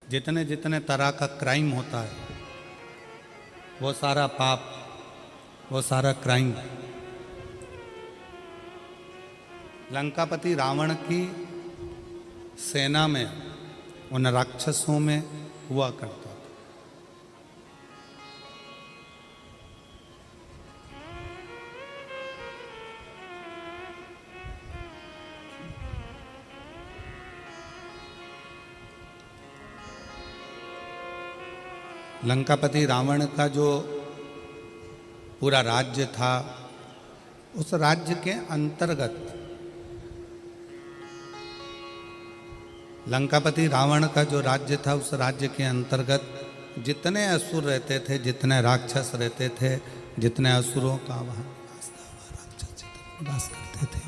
जितने जितने तरह का क्राइम होता है वो सारा पाप, वो सारा क्राइम लंकापति रावण की सेना में, उन राक्षसों में हुआ करता था। लंकापति रावण का जो पूरा राज्य था, उस राज्य के अंतर्गत लंकापति रावण का जो राज्य था, उस राज्य के अंतर्गत जितने असुर रहते थे, जितने राक्षस रहते थे, जितने असुरों का वहाँ निवास था, वह राक्षस निवास करते थे।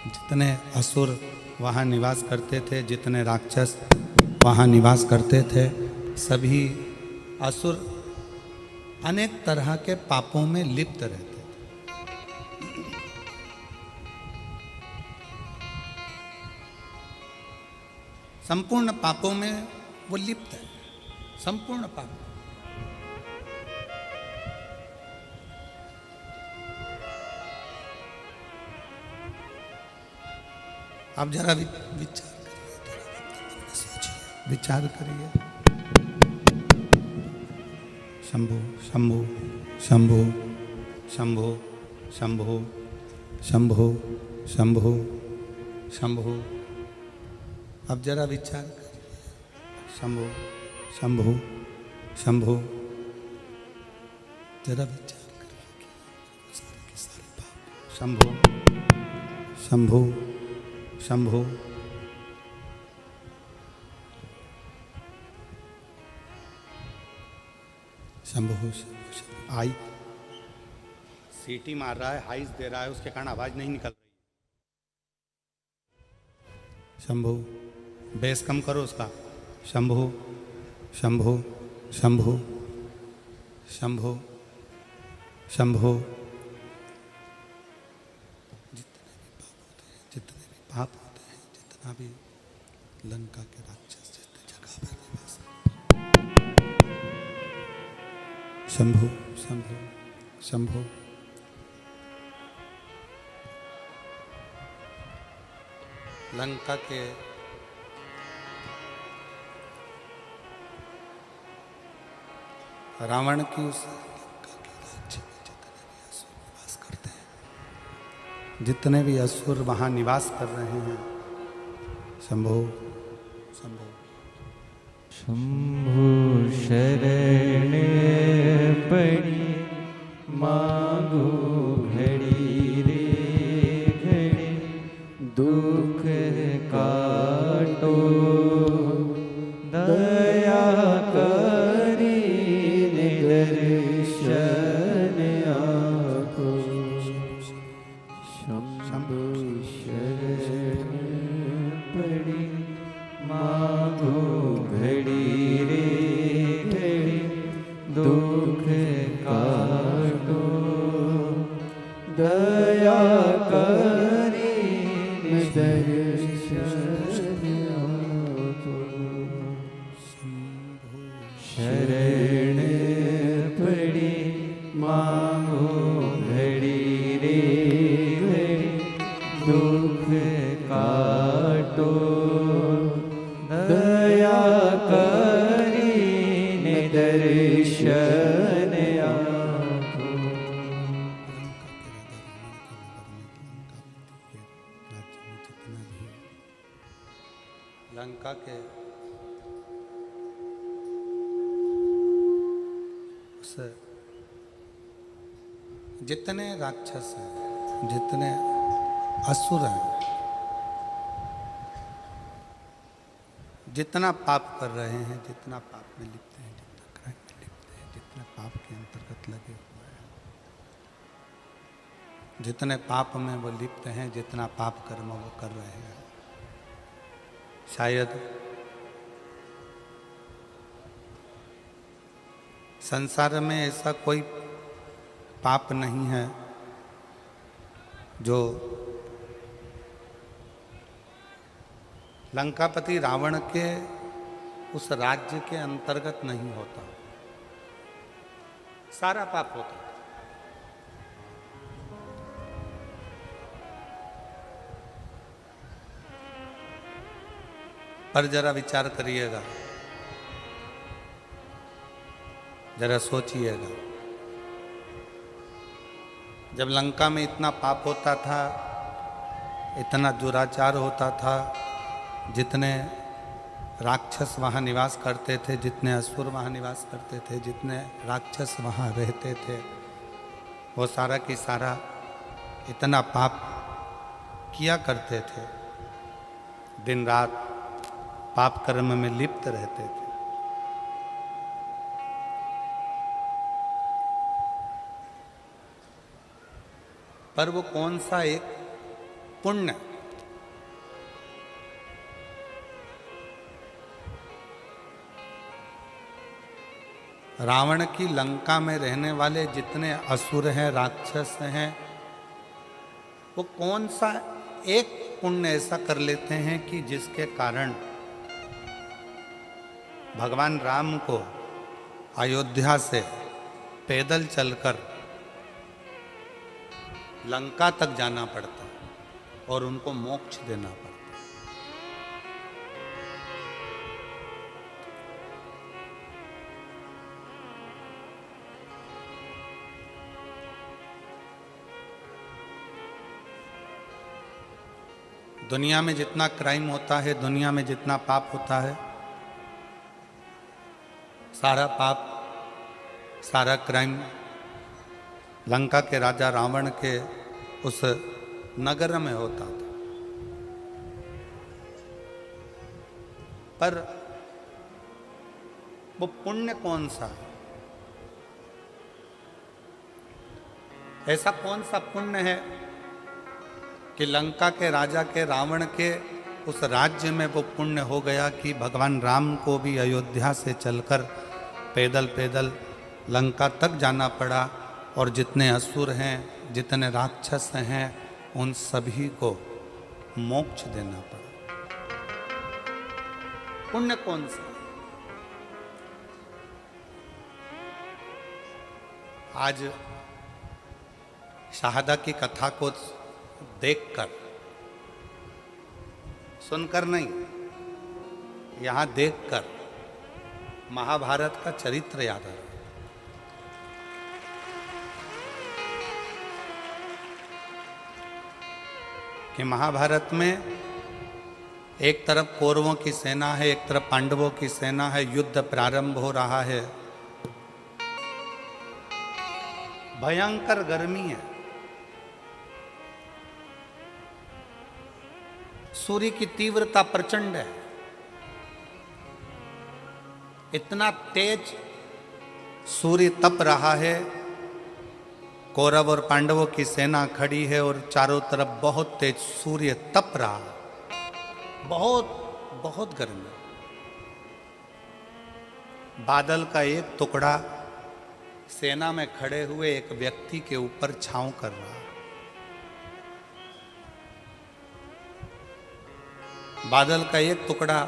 जितने असुर वहाँ निवास करते थे, जितने राक्षस वहाँ निवास करते थे, सभी असुर अनेक तरह के पापों में लिप्त रहते थे। संपूर्ण पापों में वो लिप्त है, संपूर्ण पाप। आप जरा विचार करिए, सोचिए, विचार करिए। शंभो शंभो शंभो शंभो शंभो शंभो शंभो शंभो। अब जरा विचार करिए। शंभो शंभो शंभो, जरा विचार करिए कि सारे के सारे पाप। शंभो शंभो शंभो। शंभो शंभो। आई सीटी मार रहा है, हाइस दे रहा है, उसके कारण आवाज नहीं निकल रही। शंभो, बेस कम करो उसका। शंभो शंभो शंभो शंभो शंभो। जितने भी पाप होते हैं, जितना भी लंका के राक्षस जितने जगह पर निवास, शंभो शंभो शंभो। लंका के रावण की उस लंका के राज्य में जितने भी असुर निवास करते हैं, जितने भी असुर वहाँ निवास कर रहे हैं, शंभो शंभो शंभो शरण पड़ी मांगो घड़ी रे घड़ी, दुख काटो दया करी निदर्शन आपको। शंभो शरण पड़ी मांगो घड़ी रे घड़ी, दुख काटो दया करी दर्शन आपको। शरण पड़ी मांगो घड़ी रे घड़ी, दुख काटो दया करी दर्शन आपको। लंका के उस जितने राक्षस हैं, जितने असुर हैं, जितना पाप कर रहे हैं, जितना पाप में लिप्त हैं, जितना क्राइम में लिप्त हैं, जितने पाप के अंतर्गत लगे हुए हैं, जितने पाप में वो लिप्त हैं, जितना पाप कर्म वो कर रहे हैं, शायद संसार में ऐसा कोई पाप नहीं है जो लंकापति रावण के उस राज्य के अंतर्गत नहीं होता, सारा पाप होता। पर जरा विचार करिएगा, जरा सोचिएगा, जब लंका में इतना पाप होता था, इतना दुराचार होता था, जितने राक्षस वहाँ निवास करते थे, जितने असुर वहाँ निवास करते थे, जितने राक्षस वहाँ रहते थे, वो सारा की सारा इतना पाप किया करते थे, दिन रात पाप कर्म में लिप्त रहते थे। पर वो कौन सा एक पुण्य, रावण की लंका में रहने वाले जितने असुर हैं, राक्षस हैं, वो कौन सा एक पुण्य ऐसा कर लेते हैं कि जिसके कारण भगवान राम को अयोध्या से पैदल चलकर लंका तक जाना पड़ता और उनको मोक्ष देना पड़ता। दुनिया में जितना क्राइम होता है, दुनिया में जितना पाप होता है, सारा पाप, सारा क्राइम लंका के राजा रावण के उस नगर में होता था। पर वो पुण्य कौन सा है? ऐसा कौन सा पुण्य है कि लंका के राजा के, रावण के उस राज्य में वो पुण्य हो गया कि भगवान राम को भी अयोध्या से चलकर पैदल पैदल लंका तक जाना पड़ा और जितने असुर हैं, जितने राक्षस हैं, उन सभी को मोक्ष देना पड़ा। पुण्य कौन सा? आज शहादा की कथा को देखकर, सुनकर नहीं, यहां देखकर महाभारत का चरित्र याद आ रहा है। कि महाभारत में एक तरफ कौरवों की सेना है, एक तरफ पांडवों की सेना है, युद्ध प्रारंभ हो रहा है, भयंकर गर्मी है, सूर्य की तीव्रता प्रचंड है, इतना तेज सूर्य तप रहा है, कौरव और पांडवों की सेना खड़ी है और चारों तरफ बहुत तेज सूर्य तप रहा है, बहुत बहुत गर्मी। बादल का एक टुकड़ा सेना में खड़े हुए एक व्यक्ति के ऊपर छांव कर रहा है। बादल का एक टुकड़ा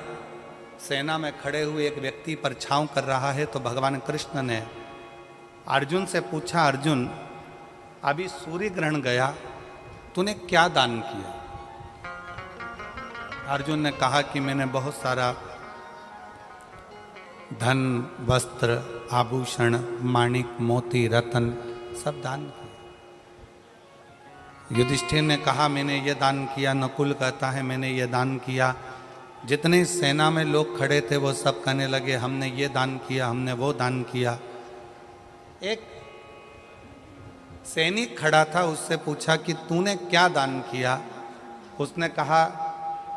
सेना में खड़े हुए एक व्यक्ति पर छांव कर रहा है तो भगवान कृष्ण ने अर्जुन से पूछा, अर्जुन अभी सूर्य ग्रहण गया, तूने क्या दान किया? अर्जुन ने कहा कि मैंने बहुत सारा धन, वस्त्र, आभूषण, माणिक, मोती, रतन सब दान किया। युधिष्ठिर ने कहा मैंने ये दान किया, नकुल कहता है मैंने ये दान किया। जितने सेना में लोग खड़े थे वो सब कहने लगे हमने ये दान किया, हमने वो दान किया। एक सैनिक खड़ा था, उससे पूछा कि तूने क्या दान किया? उसने कहा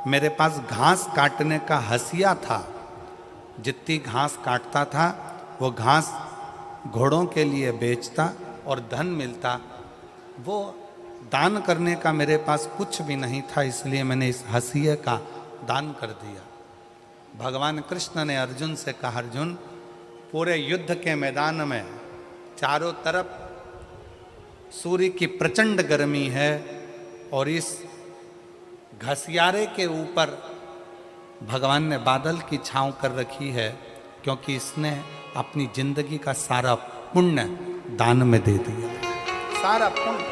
मेरे पास घास काटने का हसिया था, जितनी घास काटता था वो घास घोड़ों के लिए बेचता और धन मिलता, वो दान करने का मेरे पास कुछ भी नहीं था, इसलिए मैंने इस हसिये का दान कर दिया। भगवान कृष्ण ने अर्जुन से कहा, अर्जुन पूरे युद्ध के मैदान में चारों तरफ सूर्य की प्रचंड गर्मी है और इस घसियारे के ऊपर भगवान ने बादल की छांव कर रखी है, क्योंकि इसने अपनी जिंदगी का सारा पुण्य दान में दे दिया, सारा पुण्य।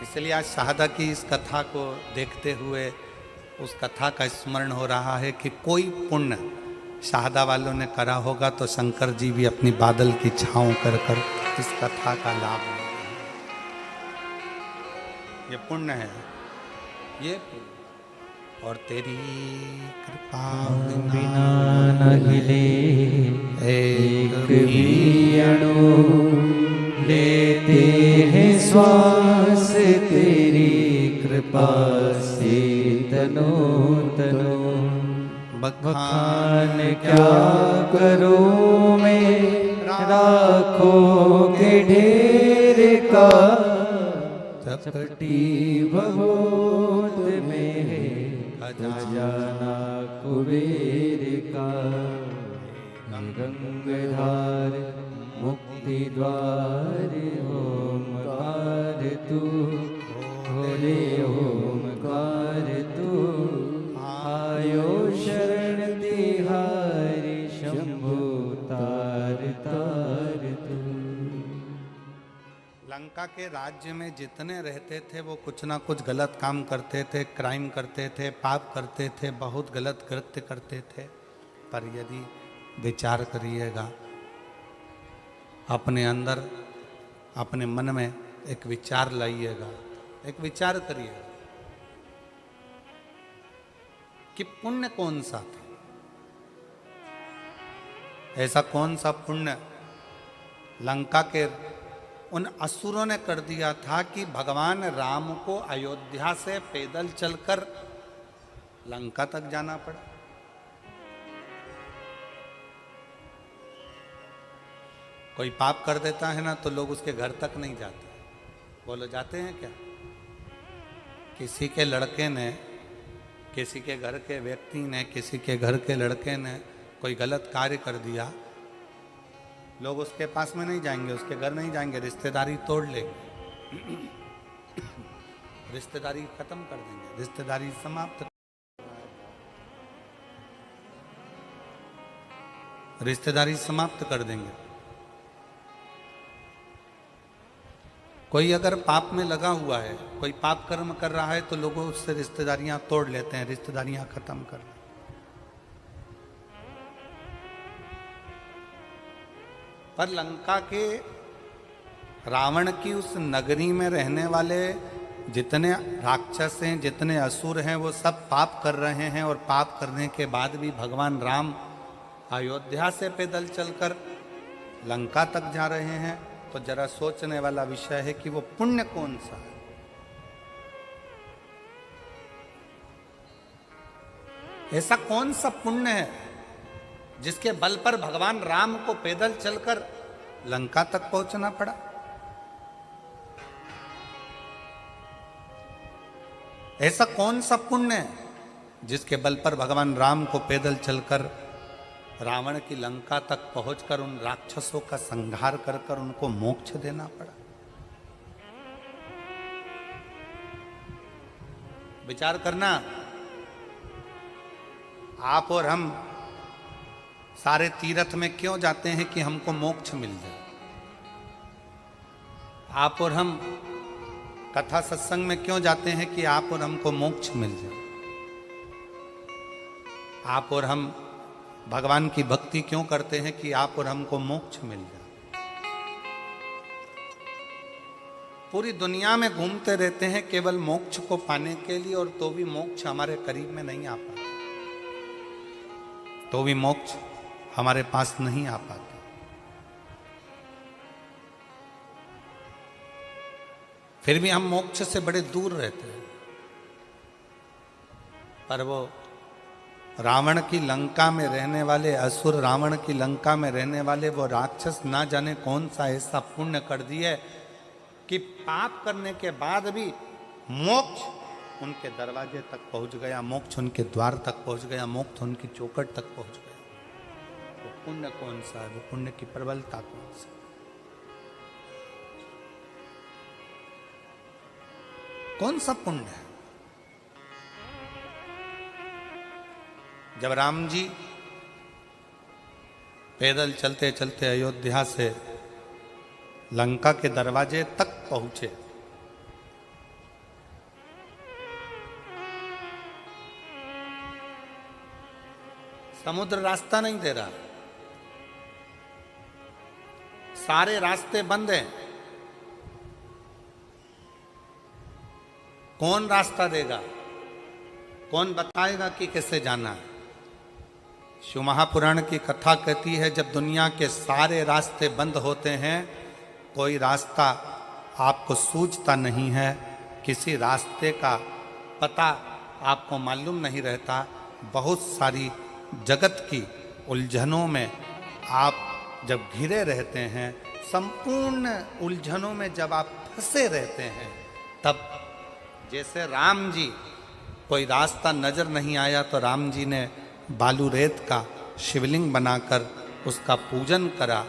इसलिए आज शहादा की इस कथा को देखते हुए उस कथा का स्मरण हो रहा है कि कोई पुण्य शहादा वालों ने करा होगा तो शंकर जी भी अपनी बादल की छांव कर कर इस कथा का लाभ ले रहे हैं। ये पुण्य है, ये पुण्य। और तेरी कृपा बिना न हिले एक भी अणु, लेते हैं श्वास तेरी कृपा से तनो तनो। बखान क्या करूं मैं राखों के ढेर का, चपटी बहुत में है खजाना कुबेर का। गंगाधार मुक्ति द्वार ओमकार तू, भोले ओमकार तू। आयो शरण तिहारी शंभु तार तार तू। लंका के राज्य में जितने रहते थे वो कुछ ना कुछ गलत काम करते थे, क्राइम करते थे, पाप करते थे, बहुत गलत कृत्य करते थे। पर यदि विचार करिएगा, अपने अंदर अपने मन में एक विचार लाइएगा, एक विचार करिएगा कि पुण्य कौन सा था, ऐसा कौन सा पुण्य लंका के उन असुरों ने कर दिया था कि भगवान राम को अयोध्या से पैदल चलकर लंका तक जाना पड़ा। कोई पाप कर देता है ना तो लोग उसके घर तक नहीं जाते। बोलो जाते हैं क्या? किसी के लड़के ने, किसी के घर के व्यक्ति ने, किसी के घर के लड़के ने कोई गलत कार्य कर दिया, लोग उसके पास में नहीं जाएंगे, उसके घर नहीं जाएंगे, रिश्तेदारी तोड़ लेंगे, रिश्तेदारी खत्म कर देंगे, रिश्तेदारी समाप्त, रिश्तेदारी समाप्त कर देंगे। कोई अगर पाप में लगा हुआ है, कोई पाप कर्म कर रहा है तो लोगों उससे रिश्तेदारियां तोड़ लेते हैं, रिश्तेदारियां खत्म कर लेते हैं। पर लंका के रावण की उस नगरी में रहने वाले जितने राक्षस हैं, जितने असुर हैं, वो सब पाप कर रहे हैं। और पाप करने के बाद भी भगवान राम अयोध्या से पैदल चलकर लंका तक जा रहे हैं। तो जरा सोचने वाला विषय है कि वो पुण्य कौन सा है। ऐसा कौन सा पुण्य है जिसके बल पर भगवान राम को पैदल चलकर लंका तक पहुंचना पड़ा? ऐसा कौन सा पुण्य है जिसके बल पर भगवान राम को पैदल चलकर रावण की लंका तक पहुंचकर उन राक्षसों का संहार कर कर उनको मोक्ष देना पड़ा? विचार करना। आप और हम सारे तीर्थ में क्यों जाते हैं कि हमको मोक्ष मिल जाए? आप और हम कथा सत्संग में क्यों जाते हैं कि आप और हमको मोक्ष मिल जाए? आप और हम भगवान की भक्ति क्यों करते हैं कि आप और हमको मोक्ष मिल जाए? पूरी दुनिया में घूमते रहते हैं केवल मोक्ष को पाने के लिए, और तो भी मोक्ष हमारे करीब में नहीं आ पाता, तो भी मोक्ष हमारे पास नहीं आ पाता। फिर भी हम मोक्ष से बड़े दूर रहते हैं। पर वो रावण की लंका में रहने वाले असुर, रावण की लंका में रहने वाले वो राक्षस ना जाने कौन सा ऐसा पुण्य कर दिए कि पाप करने के बाद भी मोक्ष उनके दरवाजे तक पहुंच गया, मोक्ष उनके द्वार तक पहुंच गया, मोक्ष उनकी चौखट तक पहुंच गया। वो पुण्य कौन सा है? वो पुण्य की प्रबलता कौन सी? कौन सा पुण्य है? जब राम जी पैदल चलते चलते अयोध्या से लंका के दरवाजे तक पहुंचे, समुद्र रास्ता नहीं दे रहा, सारे रास्ते बंद हैं। कौन रास्ता देगा, कौन बताएगा कि कैसे जाना है? शिव महापुराण की कथा कहती है जब दुनिया के सारे रास्ते बंद होते हैं, कोई रास्ता आपको सूझता नहीं है, किसी रास्ते का पता आपको मालूम नहीं रहता, बहुत सारी जगत की उलझनों में आप जब घिरे रहते हैं, संपूर्ण उलझनों में जब आप फंसे रहते हैं, तब जैसे राम जी कोई रास्ता नजर नहीं आया तो राम जी ने बालू रेत का शिवलिंग बनाकर उसका पूजन करा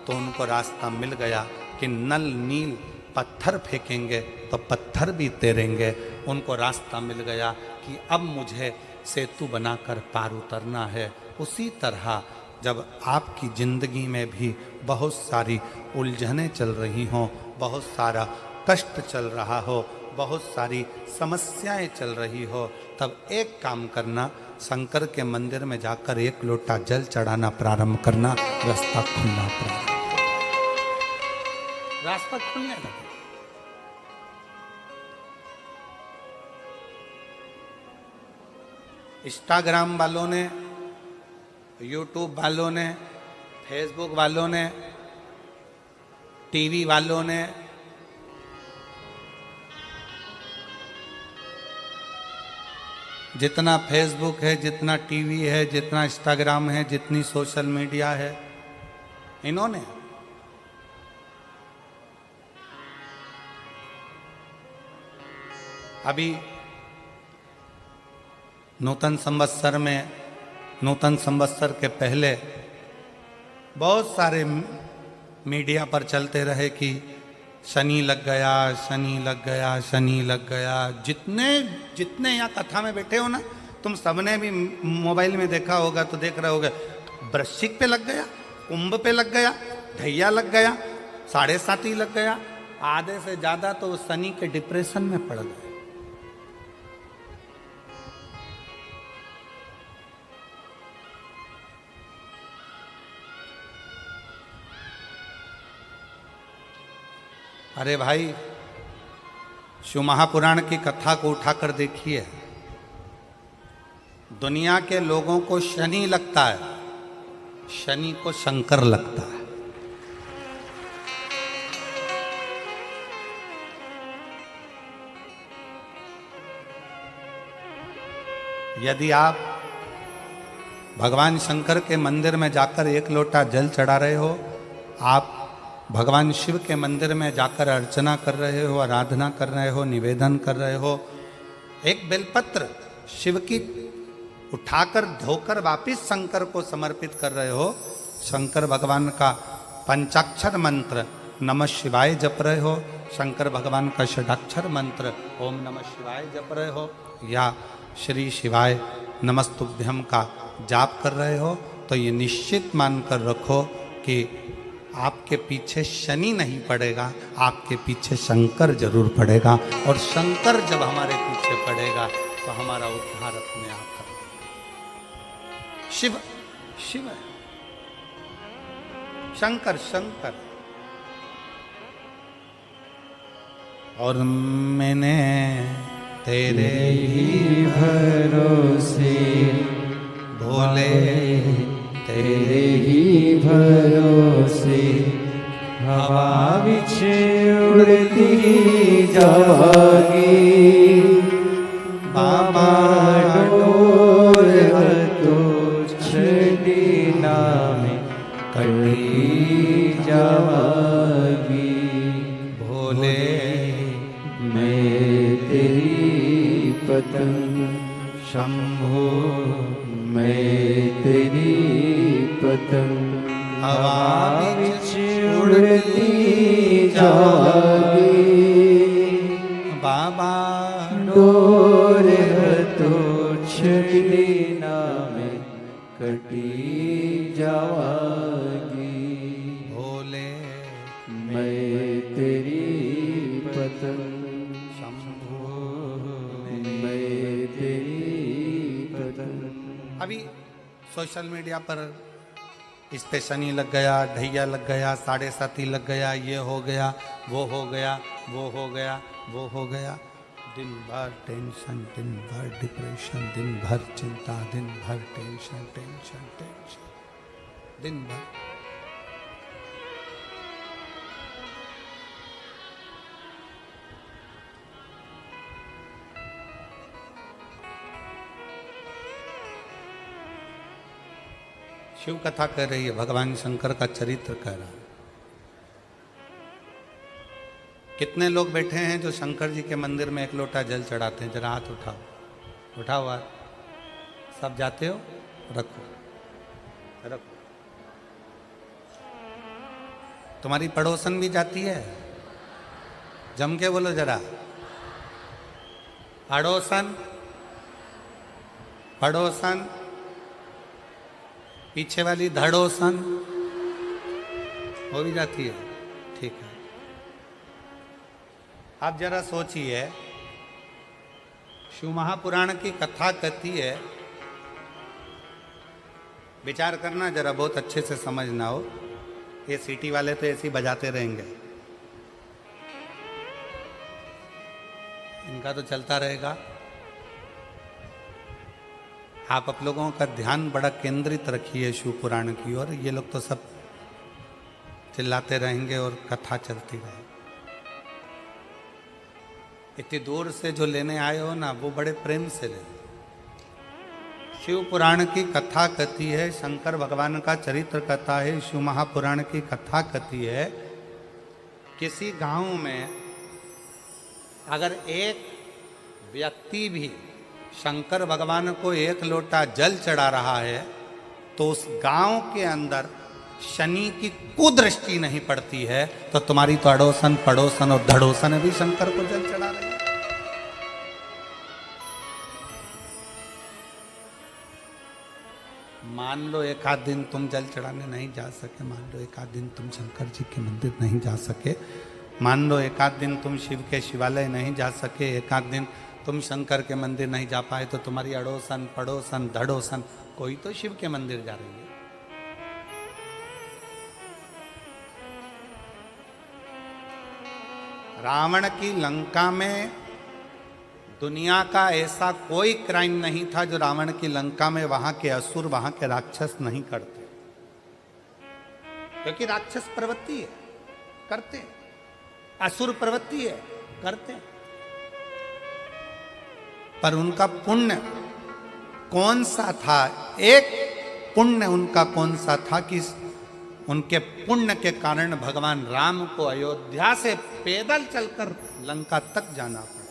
तो उनको रास्ता मिल गया कि नल नील पत्थर फेंकेंगे तो पत्थर भी तैरेंगे। उनको रास्ता मिल गया कि अब मुझे सेतु बनाकर पार उतरना है। उसी तरह जब आपकी ज़िंदगी में भी बहुत सारी उलझनें चल रही हों, बहुत सारा कष्ट चल रहा हो, बहुत सारी समस्याएं चल रही हो, तब एक काम करना, शंकर के मंदिर में जाकर एक लोटा जल चढ़ाना प्रारंभ करना, रास्ता खुलना प्रारंभ, रास्ता खुलने लगे। इंस्टाग्राम वालों ने, यूट्यूब वालों ने, फेसबुक वालों ने, टीवी वालों ने, जितना फेसबुक है, जितना टीवी है, जितना इंस्टाग्राम है, जितनी सोशल मीडिया है, इन्होंने अभी नूतन संवत्सर में, नूतन संवत्सर के पहले बहुत सारे मीडिया पर चलते रहे कि शनि लग गया, शनि लग गया, शनि लग गया। जितने जितने यहाँ कथा में बैठे हो ना, तुम सबने भी मोबाइल में देखा होगा तो देख रहे होगे, वृश्चिक पे लग गया, कुंभ पे लग गया, ढैया लग गया, 7.5 लग गया, आधे से ज्यादा तो शनि के डिप्रेशन में पड़ गए। अरे भाई, शिव महापुराण की कथा को उठाकर देखिए, दुनिया के लोगों को शनि लगता है, शनि को शंकर लगता है। यदि आप भगवान शंकर के मंदिर में जाकर एक लोटा जल चढ़ा रहे हो, आप भगवान शिव के मंदिर में जाकर अर्चना कर रहे हो, आराधना कर रहे हो, निवेदन कर रहे हो, एक बेलपत्र शिव की उठाकर धोकर वापिस शंकर को समर्पित कर रहे हो, शंकर भगवान का पंचाक्षर मंत्र नमः शिवाय जप रहे हो, शंकर भगवान का षडाक्षर मंत्र ओम नमः शिवाय जप रहे हो, या श्री शिवाय नमस्तुभ्यम का जाप कर रहे हो, तो ये निश्चित मानकर रखो कि आपके पीछे शनि नहीं पड़ेगा, आपके पीछे शंकर जरूर पड़ेगा। और शंकर जब हमारे पीछे पड़ेगा तो हमारा उद्धार अपने आप करेगा। शिव शिव है, शंकर शंकर। और मैंने तेरे ही भरोसे भोले, तेरे ही भरोसे हवा विच उड़ती जागी, बाबा डोर तो छड़ी नामे कटी जागी। भोले मैं तेरी पतंग शंभो, मैं तेरी पतंग हवा विच उड़ती जागी, बाबा डोर तो छड़ी नामे कटी जावागी। भोले मैं तेरी पतंग शंभो मैं तेरी पतंग। अभी सोशल मीडिया पर स्टेशन ही लग गया, ढैया लग गया, 7:30 लग गया, ये हो गया, वो हो गया, वो हो गया, वो हो गया। दिन भर टेंशन, दिन भर डिप्रेशन, दिन भर चिंता, दिन भर टेंशन टेंशन टेंशन, दिन भर। शिव कथा कह रही है, भगवान शंकर का चरित्र कह रहा है। कितने लोग बैठे हैं जो शंकर जी के मंदिर में एक लोटा जल चढ़ाते हैं? जरा हाथ उठाओ, उठाओ हाथ। सब जाते हो? रखो रखो। तुम्हारी पड़ोसन भी जाती है? जम के बोलो जरा, पड़ोसन पड़ोसन। पीछे वाली धड़ोसन वो भी जाती है? ठीक है। आप जरा सोचिए, शिव महापुराण की कथा कहती है, विचार करना जरा, बहुत अच्छे से समझना हो। ये सीटी वाले तो ऐसे ही बजाते रहेंगे, इनका तो चलता रहेगा। आप लोगों का ध्यान बड़ा केंद्रित रखिए शिव पुराण की ओर। ये लोग तो सब चिल्लाते रहेंगे और कथा चलती रहेगी। इतनी दूर से जो लेने आए हो ना, वो बड़े प्रेम से ले। शिव पुराण की कथा कहती है, शंकर भगवान का चरित्र कथा है, शिव महापुराण की कथा कहती है, किसी गांव में अगर एक व्यक्ति भी शंकर भगवान को एक लोटा जल चढ़ा रहा है तो उस गांव के अंदर शनि की कुदृष्टि नहीं पड़ती है। तो तुम्हारी तो अड़ोसन पड़ोसन और धड़ोसन भी शंकर को जल चढ़ा रही है। मान लो एक आध दिन तुम जल चढ़ाने नहीं जा सके, मान लो एक आध दिन तुम शंकर जी के मंदिर नहीं जा सके, मान लो एक आध दिन तुम शिव के शिवालय नहीं जा सके, एक आध दिन तुम शंकर के मंदिर नहीं जा पाए, तो तुम्हारी अड़ोसन पड़ोसन धड़ोसन कोई तो शिव के मंदिर जा रही है। रावण की लंका में दुनिया का ऐसा कोई क्राइम नहीं था जो रावण की लंका में वहां के असुर, वहां के राक्षस नहीं करते, क्योंकि राक्षस प्रवृत्ति है, करते, असुर प्रवृत्ति है, करते। पर उनका पुण्य कौन सा था? एक पुण्य उनका कौन सा था कि उनके पुण्य के कारण भगवान राम को अयोध्या से पैदल चलकर लंका तक जाना पड़ा।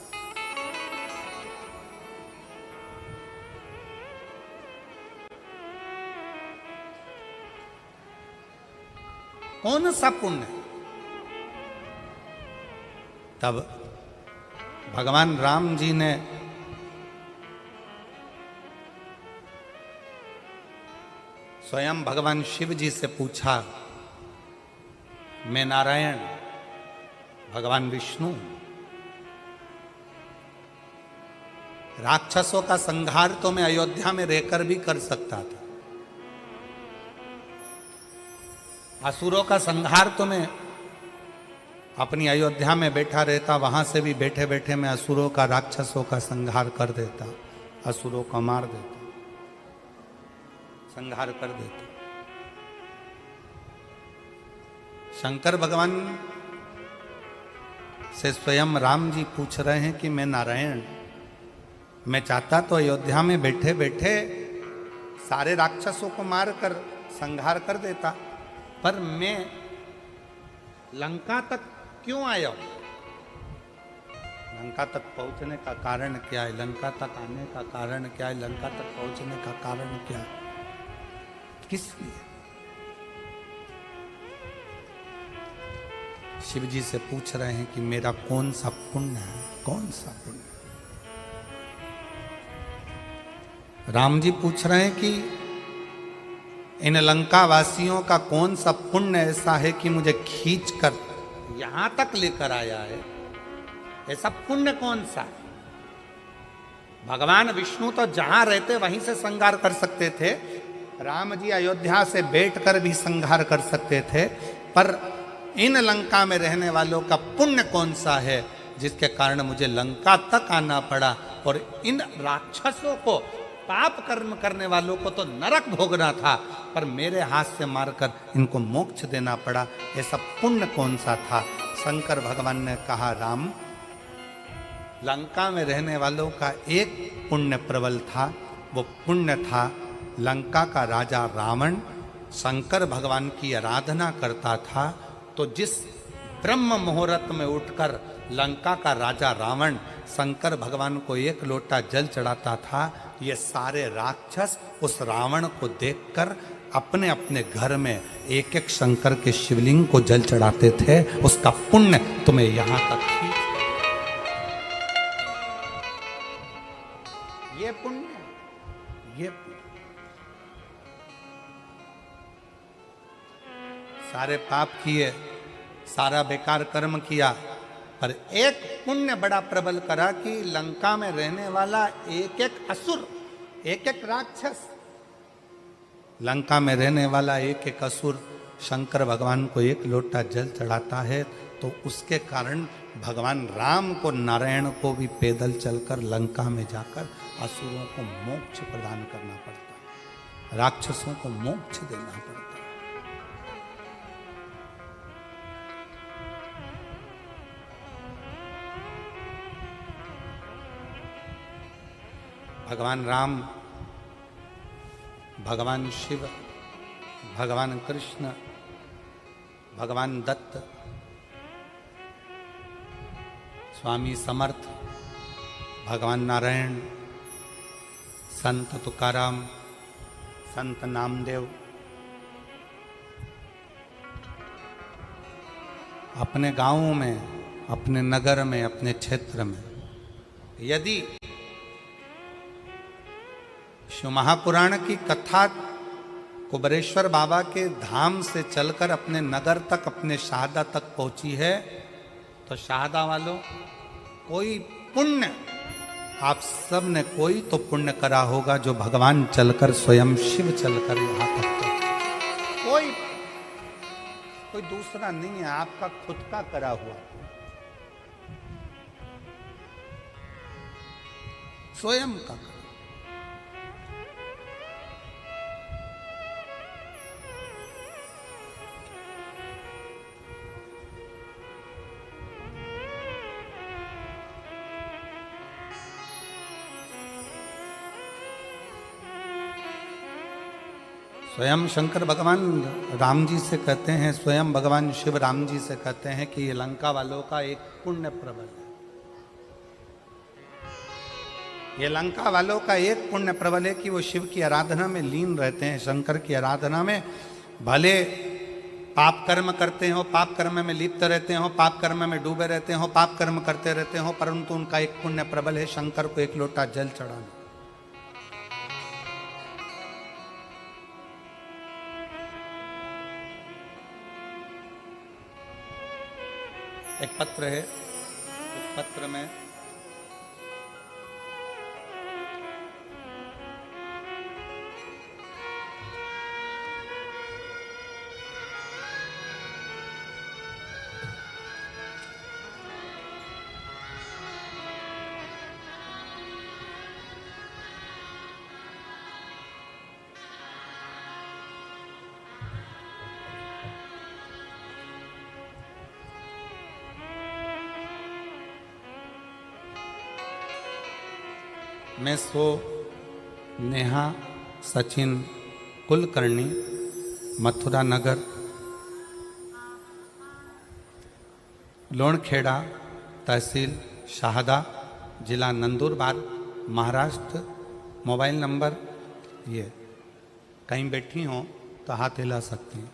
कौन सा पुण्य? तब भगवान राम जी ने स्वयं भगवान शिव जी से पूछा, मैं नारायण, भगवान विष्णु, राक्षसों का संहार तो मैं अयोध्या में रहकर भी कर सकता था, असुरों का संहार तो मैं अपनी अयोध्या में बैठा रहता, वहां से भी बैठे बैठे मैं असुरों का, राक्षसों का संहार कर देता, असुरों को मार देता, संहार कर देते। शंकर भगवान से स्वयं राम जी पूछ रहे हैं कि मैं नारायण, मैं चाहता तो अयोध्या में बैठे बैठे सारे राक्षसों को मार कर संहार कर देता, पर मैं लंका तक क्यों आया हूं? लंका तक पहुंचने का कारण क्या है? लंका तक आने का कारण क्या है? लंका तक पहुंचने का कारण क्या है? किस लिए? शिव जी से पूछ रहे हैं कि मेरा कौन सा पुण्य है, कौन सा पुण्य? राम जी पूछ रहे हैं कि इन लंका वासियों का कौन सा पुण्य ऐसा है कि मुझे खींच कर यहां तक लेकर आया है? ऐसा पुण्य कौन सा है? भगवान विष्णु तो जहां रहते वहीं से संहार कर सकते थे, राम जी अयोध्या से बैठकर भी संहार कर सकते थे, पर इन लंका में रहने वालों का पुण्य कौन सा है जिसके कारण मुझे लंका तक आना पड़ा? और इन राक्षसों को, पाप कर्म करने वालों को तो नरक भोगना था, पर मेरे हाथ से मारकर इनको मोक्ष देना पड़ा। ऐसा पुण्य कौन सा था? शंकर भगवान ने कहा, राम, लंका में रहने वालों का एक पुण्य प्रबल था। वो पुण्य था लंका का राजा रावण शंकर भगवान की आराधना करता था, तो जिस ब्रह्म मुहूर्त में उठकर लंका का राजा रावण शंकर भगवान को एक लोटा जल चढ़ाता था, ये सारे राक्षस उस रावण को देखकर अपने अपने घर में एक एक शंकर के शिवलिंग को जल चढ़ाते थे। उसका पुण्य तुम्हें यहां तक खींच, ये पुण्य, ये पुण्य। सारे पाप किए, सारा बेकार कर्म किया, पर एक पुण्य बड़ा प्रबल करा कि लंका में रहने वाला एक एक असुर, एक एक राक्षस, लंका में रहने वाला एक एक असुर शंकर भगवान को एक लोटा जल चढ़ाता है, तो उसके कारण भगवान राम को, नारायण को भी पैदल चलकर लंका में जाकर असुरों को मोक्ष प्रदान करना पड़ता है, राक्षसों को मोक्ष देना पड़ता है। भगवान राम, भगवान शिव, भगवान कृष्ण, भगवान दत्त, स्वामी समर्थ, भगवान नारायण, संत तुकाराम, संत नामदेव अपने गांवों में, अपने नगर में, अपने क्षेत्र में यदि शिव महापुराण की कथा कुबरेश्वर बाबा के धाम से चलकर अपने नगर तक, अपने शाहदा तक पहुंची है, तो शाहदा वालों, कोई पुण्य आप सब ने कोई तो पुण्य करा होगा जो भगवान चलकर, स्वयं शिव चलकर यहां तक पहुंचे। कोई दूसरा नहीं है, आपका खुद का करा हुआ, स्वयं का। स्वयं शंकर भगवान राम जी से कहते हैं, स्वयं भगवान शिव राम जी से कहते हैं कि ये लंका वालों का एक पुण्य प्रबल है। ये लंका वालों का एक पुण्य प्रबल है कि वो शिव की आराधना में लीन रहते हैं, शंकर की आराधना में। भले पाप कर्म करते हो, पाप कर्म में लिप्त रहते हो, पाप कर्म में डूबे रहते हो, पाप कर्म करते रहते हो, परंतु उनका एक पुण्य प्रबल है शंकर को एक लोटा जल चढ़ाना। एक पत्र है, उस पत्र में मैं सो नेहा सचिन कुलकर्णी, मथुरा नगर, लोणखेड़ा, तहसील शाहदा, जिला नंदुरबार, महाराष्ट्र। मोबाइल नंबर ये, कहीं बैठी हो तो हाथ हिला सकती हैं,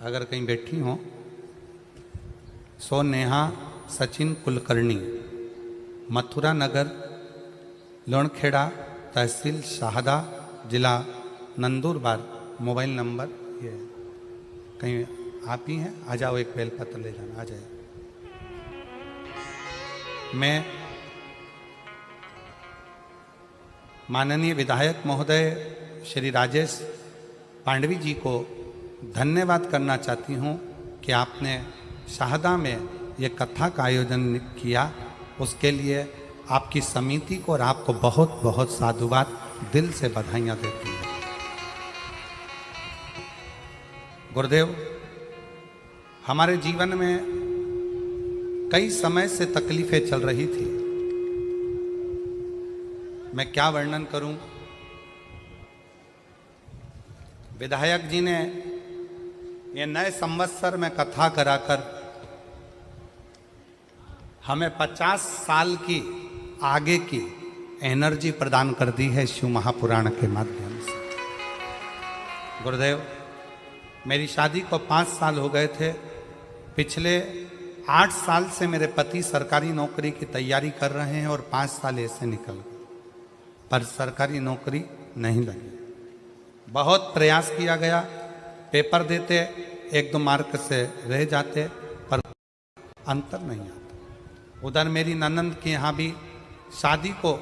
अगर कहीं बैठी हो। सो नेहा सचिन कुलकर्णी, मथुरा नगर, लोणखेड़ा, तहसील शाहदा, जिला नंदुरबार, मोबाइल नंबर ये कहीं आप ही हैं, आ जाओ, एक बेलपत्र ले जाना, आ जाए। मैं माननीय विधायक महोदय श्री राजेश पांडवी जी को धन्यवाद करना चाहती हूँ कि आपने शाहदा में ये कथा का आयोजन किया। उसके लिए आपकी समिति को और आपको बहुत बहुत साधुवाद, दिल से बधाइयाँ देती हूँ। गुरुदेव, हमारे जीवन में कई समय से तकलीफें चल रही थी। मैं क्या वर्णन करूं। विधायक जी ने ये नए संवत्सर में कथा कराकर हमें 50 साल की आगे की एनर्जी प्रदान कर दी है शिव महापुराण के माध्यम से। गुरुदेव, मेरी शादी को 5 साल हो गए थे। पिछले 8 साल से मेरे पति सरकारी नौकरी की तैयारी कर रहे हैं और 5 साल ऐसे निकल गए, पर सरकारी नौकरी नहीं लगी। बहुत प्रयास किया गया, पेपर देते, 1-2 मार्क से रह जाते, पर अंतर नहीं आता। उधर मेरी ननंद के यहाँ भी शादी को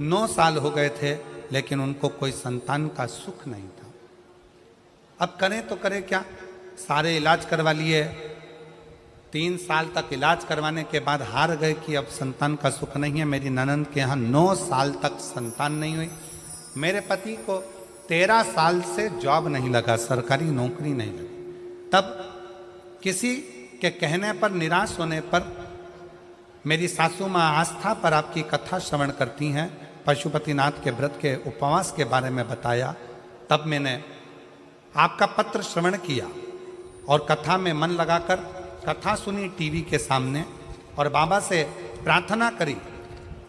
9 साल हो गए थे, लेकिन उनको कोई संतान का सुख नहीं था। अब करें तो करें क्या, सारे इलाज करवा लिए, 3 साल तक इलाज करवाने के बाद हार गए कि अब संतान का सुख नहीं है। मेरी ननंद के यहाँ 9 साल तक संतान नहीं हुई। मेरे पति को 13 साल से जॉब नहीं लगा, सरकारी नौकरी नहीं लगी। तब किसी के कहने पर, निराश होने पर, मेरी सासू माँ आस्था पर आपकी कथा श्रवण करती हैं, पशुपतिनाथ के व्रत के उपवास के बारे में बताया। तब मैंने आपका पत्र श्रवण किया और कथा में मन लगाकर कथा सुनी टीवी के सामने, और बाबा से प्रार्थना करी,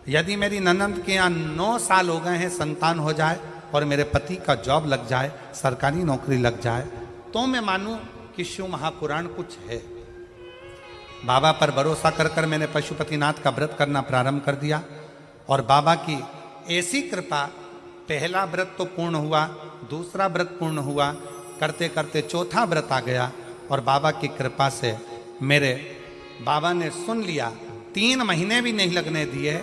यदि मेरी ननंद के यहाँ 9 साल हो गए हैं, संतान हो जाए और मेरे पति का जॉब लग जाए, सरकारी नौकरी लग जाए, तो मैं मानूं कि शिव महापुराण कुछ है। बाबा पर भरोसा कर कर मैंने पशुपतिनाथ का व्रत करना प्रारंभ कर दिया, और बाबा की ऐसी कृपा, पहला व्रत तो पूर्ण हुआ, दूसरा व्रत पूर्ण हुआ, करते करते चौथा व्रत आ गया, और बाबा की कृपा से मेरे बाबा ने सुन लिया। 3 महीने भी नहीं लगने दिए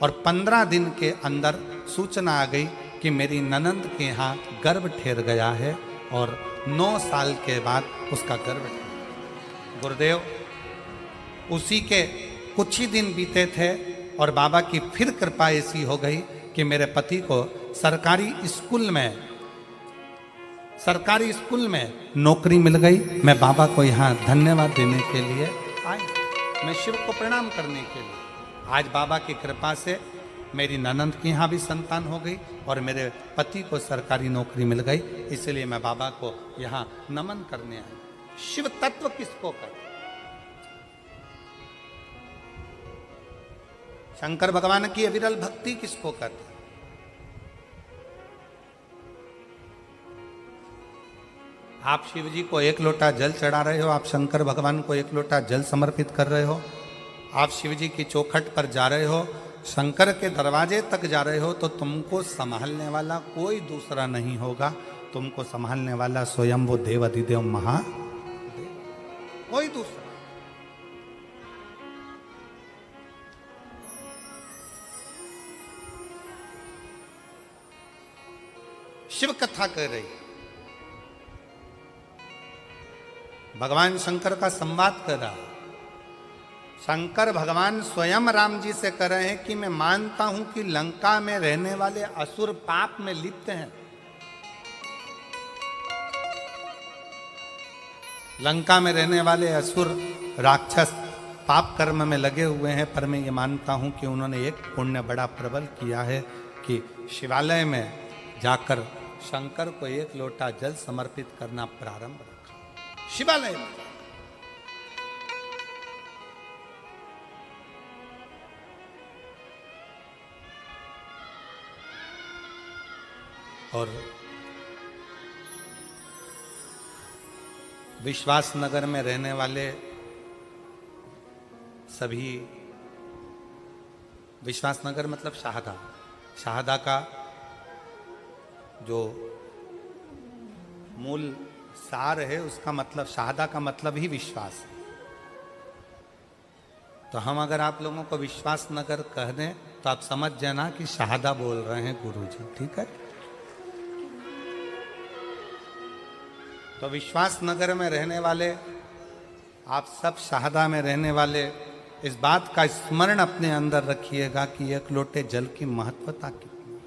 और 15 दिन के अंदर सूचना आ गई कि मेरी ननंद के यहाँ गर्भ ठहर गया है, और 9 साल के बाद उसका गर्भ ठहरा। गुरुदेव, उसी के कुछ ही दिन बीते थे और बाबा की फिर कृपा ऐसी हो गई कि मेरे पति को सरकारी स्कूल में नौकरी मिल गई। मैं बाबा को यहाँ धन्यवाद देने के लिए आया, मैं शिव को प्रणाम करने के लिए। आज बाबा की कृपा से मेरी ननंद के यहाँ भी संतान हो गई और मेरे पति को सरकारी नौकरी मिल गई। इसलिए मैं बाबा को यहाँ नमन करने आया। शिव तत्व किसको कहते? शंकर भगवान की अविरल भक्ति किसको कहते? आप शिव जी को 1 लोटा जल चढ़ा रहे हो, आप शंकर भगवान को 1 लोटा जल समर्पित कर रहे हो, आप शिव जी की चौखट पर जा रहे हो, शंकर के दरवाजे तक जा रहे हो, तो तुमको संभालने वाला कोई दूसरा नहीं होगा। तुमको संभालने वाला स्वयं वो देव अधिदेव महादेव, कोई दूसरा। शिव कथा कह रही, भगवान शंकर का संवाद कर रहा। शंकर भगवान स्वयं राम जी से कह रहे हैं कि मैं मानता हूं कि लंका में रहने वाले असुर पाप में लिप्त हैं, लंका में रहने वाले असुर राक्षस पाप कर्म में लगे हुए हैं, पर मैं ये मानता हूं कि उन्होंने एक पुण्य बड़ा प्रबल किया है कि शिवालय में जाकर शंकर को 1 लोटा जल समर्पित करना प्रारंभ रखा। शिवालय में और विश्वास नगर में रहने वाले सभी, विश्वास नगर मतलब शाहदा का जो मूल सार है, उसका मतलब शहादा का मतलब ही विश्वास है। तो हम अगर आप लोगों को विश्वास नगर कह दें तो आप समझ जाना कि शहादा बोल रहे हैं गुरुजी, ठीक है। तो विश्वास नगर में रहने वाले आप सब, शहादा में रहने वाले, इस बात का स्मरण अपने अंदर रखिएगा कि एक लोटे जल की महत्वता कितनी है।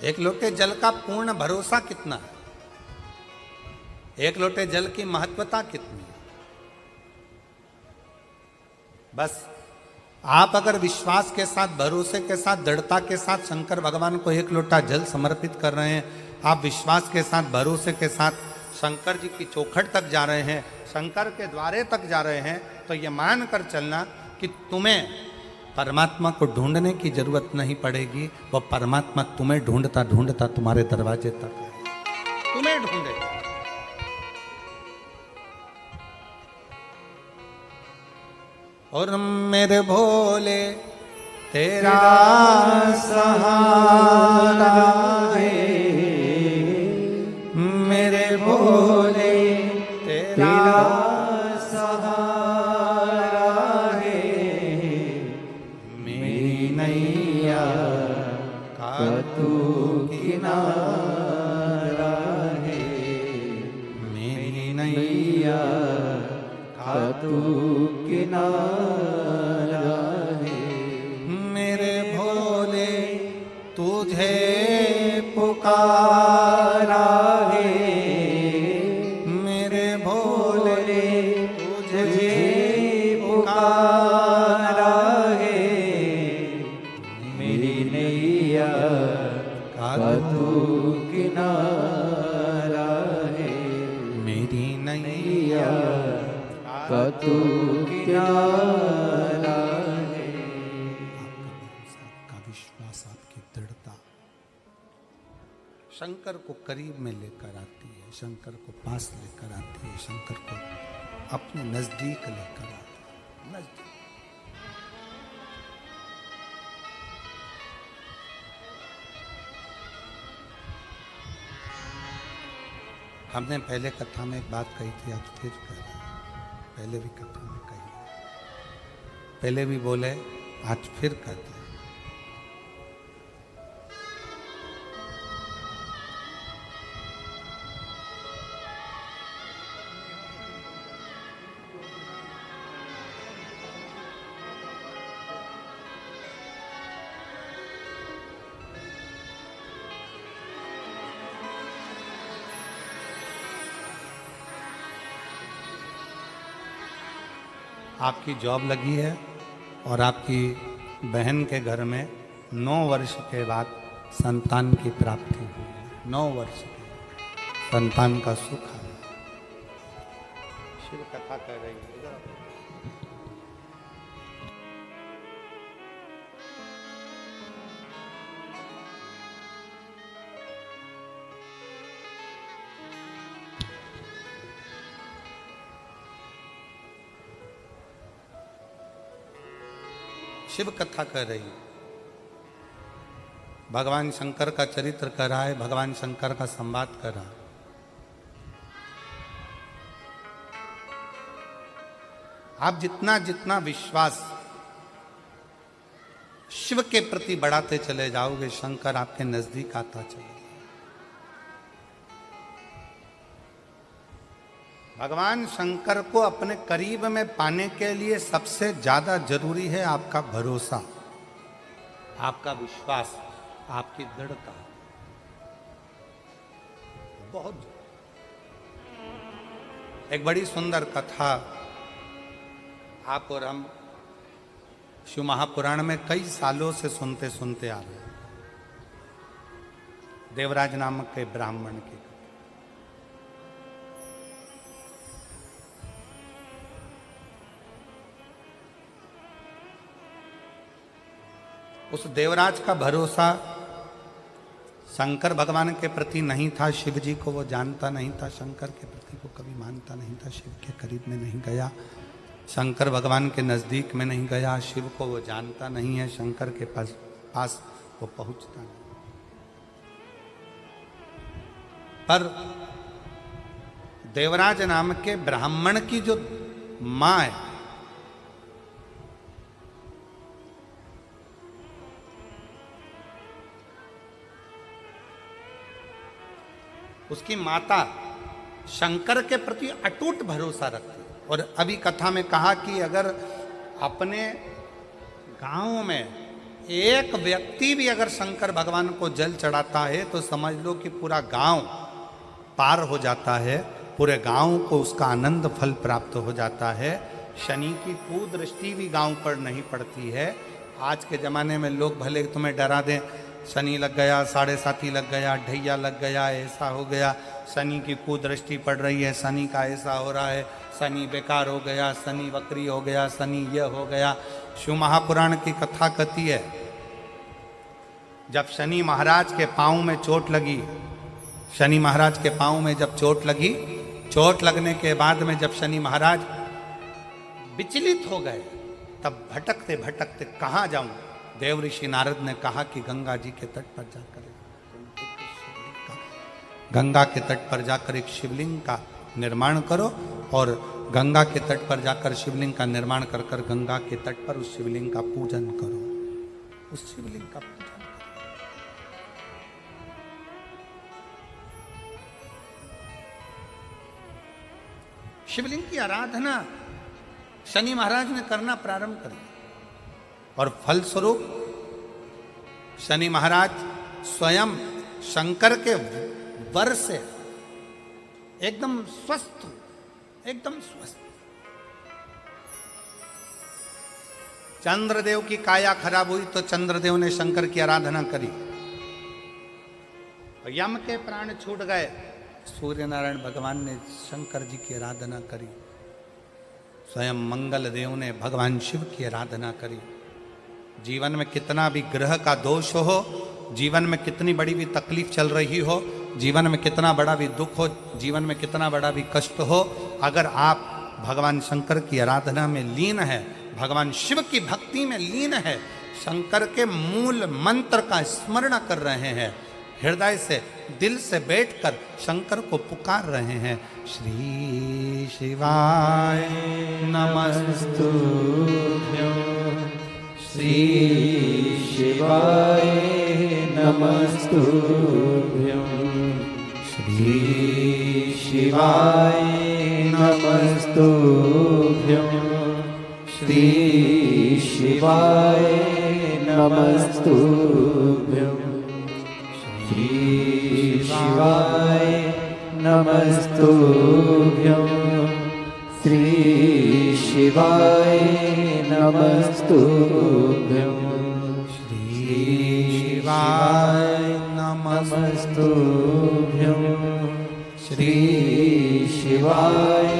एक लोटे जल का पूर्ण भरोसा कितना है, एक लोटे जल की महत्वता कितनी है। बस आप अगर विश्वास के साथ, भरोसे के साथ, दृढ़ता के साथ शंकर भगवान को एक लोटा जल समर्पित कर रहे हैं, आप विश्वास के साथ, भरोसे के साथ शंकर जी की चौखट तक जा रहे हैं, शंकर के द्वारे तक जा रहे हैं, तो ये मान कर चलना कि तुम्हें परमात्मा को ढूंढने की जरूरत नहीं पड़ेगी। वो परमात्मा तुम्हें ढूंढता ढूंढता तुम्हारे दरवाजे तक आएगा, तुम्हें ढूंढेगा। और मेरे भोले तेरा सहारा है, मेरे भोले तेरा सहारा है, मेरी नैया का तू किनारा है, मेरी नैया का तू किनारा है। मेरे भोले तुझे पुकारा है, मेरे भोले तुझे पुकारा है, मेरी नैया का तू किनारा है, मेरी नैया का तू किनारा है। आपका विश्वास, आपकी दृढ़ता शंकर को करीब में लेकर आती है, शंकर को पास लेकर आती है, शंकर को अपने नजदीक लेकर आती है। नजदीक हमने पहले कथा में एक बात कही थी, आज फिर कह रहे हैं, पहले भी कथा में कही, पहले भी बोले, आज फिर कहते हैं। आपकी जॉब लगी है और आपकी बहन के घर में 9 वर्ष के बाद संतान की प्राप्ति हुई है। 9 वर्ष के संतान का सुख है। शिव कथा कह रही है। शिव कथा कह रही है। भगवान शंकर का चरित्र कर रहा है, भगवान शंकर का संवाद कर रहा है। आप जितना जितना विश्वास शिव के प्रति बढ़ाते चले जाओगे, शंकर आपके नजदीक आता चले। भगवान शंकर को अपने करीब में पाने के लिए सबसे ज्यादा जरूरी है आपका भरोसा, आपका विश्वास, आपकी दृढ़ता। बहुत एक बड़ी सुंदर कथा आप और हम शिव महापुराण में कई सालों से सुनते सुनते आ रहे हैं। देवराज नामक के ब्राह्मण की। उस देवराज का भरोसा शंकर भगवान के प्रति नहीं था, शिव जी को वो जानता नहीं था, शंकर के प्रति वो कभी मानता नहीं था, शिव के करीब में नहीं गया। शंकर भगवान के नज़दीक में नहीं गया, शिव को वो जानता नहीं है, शंकर के पास वो पहुंचता नहीं। पर देवराज नाम के ब्राह्मण की जो मां है, उसकी माता शंकर के प्रति अटूट भरोसा रखती है। और अभी कथा में कहा कि अगर अपने गांव में एक व्यक्ति भी अगर शंकर भगवान को जल चढ़ाता है तो समझ लो कि पूरा गांव पार हो जाता है, पूरे गांव को उसका आनंद फल प्राप्त हो जाता है। शनि की कुदृष्टि भी गांव पर नहीं पड़ती है। आज के ज़माने में लोग भले तुम्हें डरा दें, शनि लग गया, साढ़े साथी लग गया, ढैया लग गया, ऐसा हो गया, शनि की कुदृष्टि पड़ रही है, शनि का ऐसा हो रहा है, शनि बेकार हो गया, शनि वक्री हो गया, शनि यह हो गया। शिव महापुराण की कथा कहती है, जब शनि महाराज के पाँव में चोट लगी, शनि महाराज के पाँव में जब चोट लगी, चोट लगने के बाद में जब शनि महाराज विचलित हो गए, तब भटकते भटकते कहाँ जाऊं, देव ऋषि नारद ने कहा कि गंगा जी के तट पर जाकर, गंगा के तट पर जाकर एक शिवलिंग का निर्माण करो, और गंगा के तट पर जाकर शिवलिंग का निर्माण कर कर गंगा के तट पर उस शिवलिंग का पूजन करो, उस शिवलिंग का पूजन करो। शिवलिंग की आराधना शनि महाराज ने करना प्रारंभ कर दिया, और फलस्वरूप शनि महाराज स्वयं शंकर के वर से एकदम स्वस्थ, एकदम स्वस्थ। चंद्रदेव की काया खराब हुई तो चंद्रदेव ने शंकर की आराधना करी, यम के प्राण छूट गए, सूर्य नारायण भगवान ने शंकर जी की आराधना करी, स्वयं मंगल देव ने भगवान शिव की आराधना करी। जीवन में कितना भी ग्रह का दोष हो, जीवन में कितनी बड़ी भी तकलीफ चल रही हो, जीवन में कितना बड़ा भी दुख हो, जीवन में कितना बड़ा भी कष्ट हो, अगर आप भगवान शंकर की आराधना में लीन है, भगवान शिव की भक्ति में लीन है, शंकर के मूल मंत्र का स्मरण कर रहे हैं, हृदय से दिल से बैठकर शंकर को पुकार रहे हैं, श्री शिवाय नमस्तुभ्यं, श्री शिवाय नमस्तुभ्यं, श्री शिवाय नमस्तुभ्यं, श्री शिवाय नमस्तुभ्यं, श्री शिवाय नमस्तुभ्यं, श्री शिवाय नमस्तुभ्यं, श्री शिवाय नमस्तुभ्यं, श्री शिवाय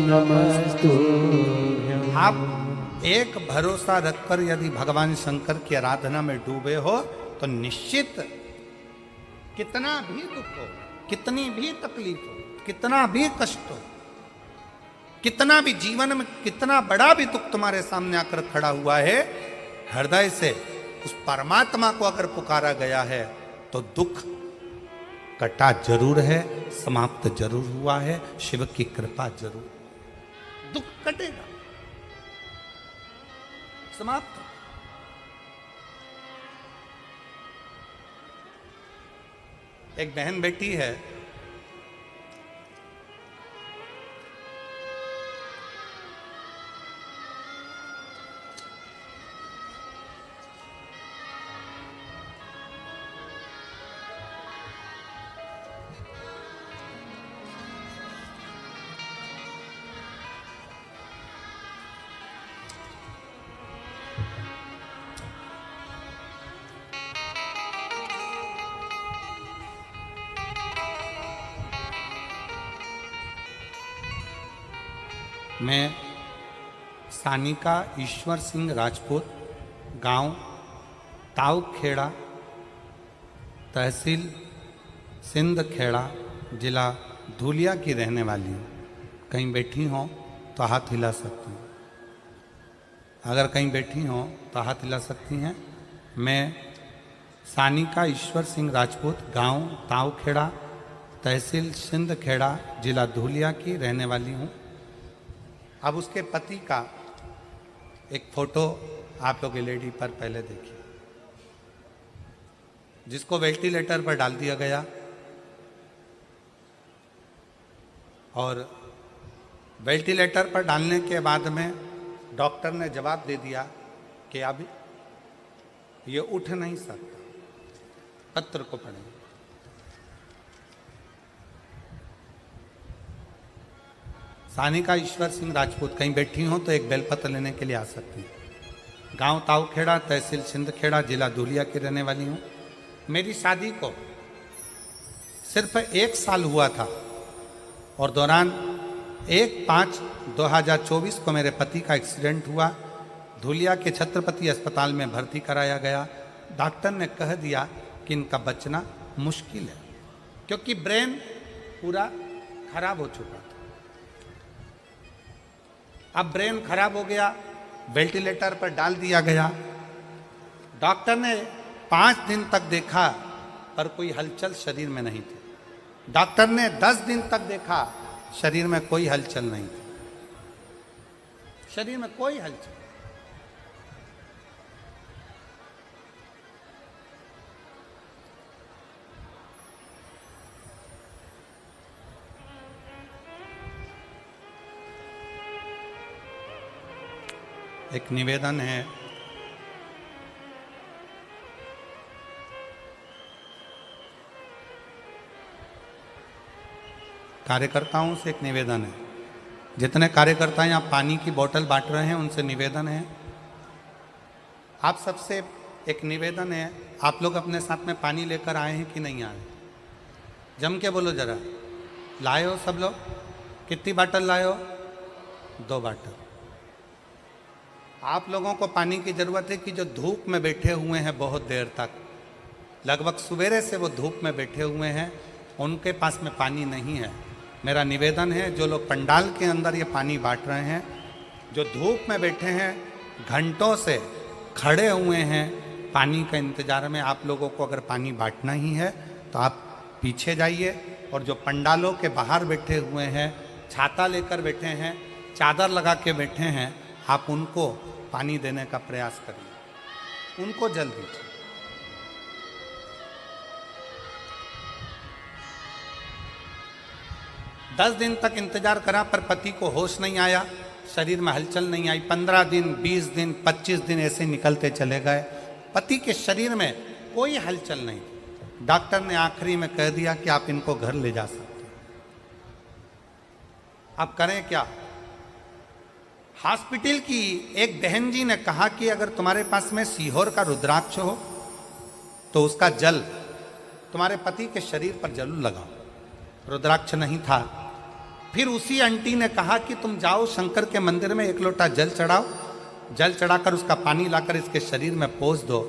नमस्तुभ्यं। आप एक भरोसा रखकर यदि भगवान शंकर की आराधना में डूबे हो तो निश्चित कितना भी दुख हो, कितनी भी तकलीफ हो, कितना भी कष्ट हो, कितना भी जीवन में कितना बड़ा भी दुख तुम्हारे सामने आकर खड़ा हुआ है, हृदय से उस परमात्मा को अगर पुकारा गया है तो दुख कटा जरूर है, समाप्त जरूर हुआ है, शिव की कृपा जरूर, दुख कटेगा, समाप्त। एक बहन बेटी है, मैं सानिका ईश्वर सिंह राजपूत, गांव ताऊखेड़ा, तहसील सिंध खेड़ा, जिला धुलिया की रहने वाली हूँ। कहीं बैठी हो तो हाथ हिला सकती हूँ। अगर कहीं बैठी हों तो हाथ हिला सकती हैं। मैं सानिका ईश्वर सिंह राजपूत, गांव तावखेड़ा, तहसील सिंधखेड़ा, जिला धुलिया की रहने वाली हूँ। अब उसके पति का एक फोटो आप लोग एलईडी पर पहले देखिए, जिसको वेंटिलेटर पर डाल दिया गया और वेंटिलेटर पर डालने के बाद में डॉक्टर ने जवाब दे दिया कि अब ये उठ नहीं सकता। पत्र को पढ़ें। सानिका ईश्वर सिंह राजपूत, कहीं बैठी हो तो एक बेलपत्र लेने के लिए आ सकती हैं। गांव तावखेड़ा, तहसील सिंधखेड़ा, जिला धुलिया की रहने वाली हूँ। मेरी शादी को सिर्फ 1 साल हुआ था और दौरान 1/5/2024 को मेरे पति का एक्सीडेंट हुआ। धुलिया के छत्रपति अस्पताल में भर्ती कराया गया। डॉक्टर ने कह दिया कि इनका बचना मुश्किल है, क्योंकि ब्रेन पूरा खराब हो चुका था। अब ब्रेन खराब हो गया, वेंटिलेटर पर डाल दिया गया। डॉक्टर ने 5 दिन तक देखा पर कोई हलचल शरीर में नहीं थी। डॉक्टर ने 10 दिन तक देखा, शरीर में कोई हलचल नहीं थी। शरीर में कोई हलचल। एक निवेदन है, कार्यकर्ताओं से एक निवेदन है। जितने कार्यकर्ता यहाँ पानी की बोतल बांट रहे हैं उनसे निवेदन है, आप सबसे एक निवेदन है, आप लोग अपने साथ में पानी लेकर आए हैं कि नहीं आए? जम के बोलो जरा। लाए हो सब लोग? कितनी बाटल लाए हो? 2 बाटल। आप लोगों को पानी की ज़रूरत है कि जो धूप में बैठे हुए हैं बहुत देर तक, लगभग सवेरे से वो धूप में बैठे हुए हैं, उनके पास में पानी नहीं है। मेरा निवेदन है, जो लोग पंडाल के अंदर ये पानी बांट रहे हैं, जो धूप में बैठे हैं, घंटों से खड़े हुए हैं पानी का इंतज़ार में, आप लोगों को अगर पानी बांटना ही है तो आप पीछे जाइए। और जो पंडालों के बाहर बैठे हुए हैं, छाता लेकर बैठे हैं, चादर लगा के बैठे हैं, आप उनको पानी देने का प्रयास करिए, उनको जल दीजिए। दस दिन तक इंतजार करा पर पति को होश नहीं आया, शरीर में हलचल नहीं आई। 15 दिन, 20 दिन, 25 दिन ऐसे निकलते चले गए, पति के शरीर में कोई हलचल नहीं। डॉक्टर ने आखिरी में कह दिया कि आप इनको घर ले जा सकते हैं। अब करें क्या? हॉस्पिटल की एक बहन जी ने कहा कि अगर तुम्हारे पास में सीहोर का रुद्राक्ष हो तो उसका जल तुम्हारे पति के शरीर पर जरूर लगाओ। रुद्राक्ष नहीं था। फिर उसी आंटी ने कहा कि तुम जाओ शंकर के मंदिर में 1 लोटा जल चढ़ाओ, जल चढ़ाकर उसका पानी लाकर इसके शरीर में पोंछ दो,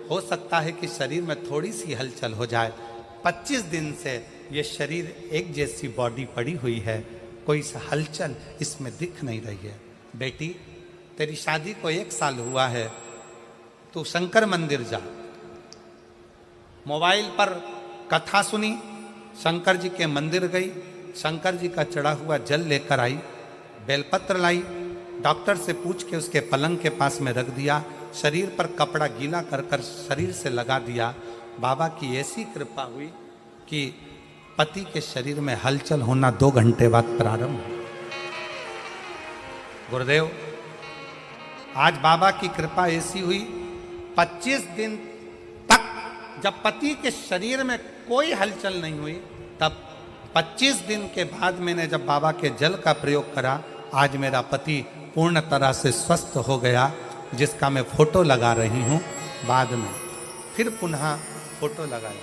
हो सकता है कि शरीर में थोड़ी सी हलचल हो जाए। 25 दिन से ये शरीर एक जैसी बॉडी पड़ी हुई है, कोई हलचल इसमें दिख नहीं रही है। बेटी, तेरी शादी को 1 साल हुआ है, तू शंकर मंदिर जा। मोबाइल पर कथा सुनी, शंकर जी के मंदिर गई, शंकर जी का चढ़ा हुआ जल लेकर आई, बेलपत्र लाई, डॉक्टर से पूछ के उसके पलंग के पास में रख दिया, शरीर पर कपड़ा गीला कर कर शरीर से लगा दिया। बाबा की ऐसी कृपा हुई कि पति के शरीर में हलचल होना 2 घंटे बाद प्रारंभ हुआ। गुरुदेव, आज बाबा की कृपा ऐसी हुई, 25 दिन तक जब पति के शरीर में कोई हलचल नहीं हुई, तब 25 दिन के बाद मैंने जब बाबा के जल का प्रयोग करा, आज मेरा पति पूर्ण तरह से स्वस्थ हो गया, जिसका मैं फोटो लगा रही हूँ। बाद में फिर पुनः फोटो लगाई।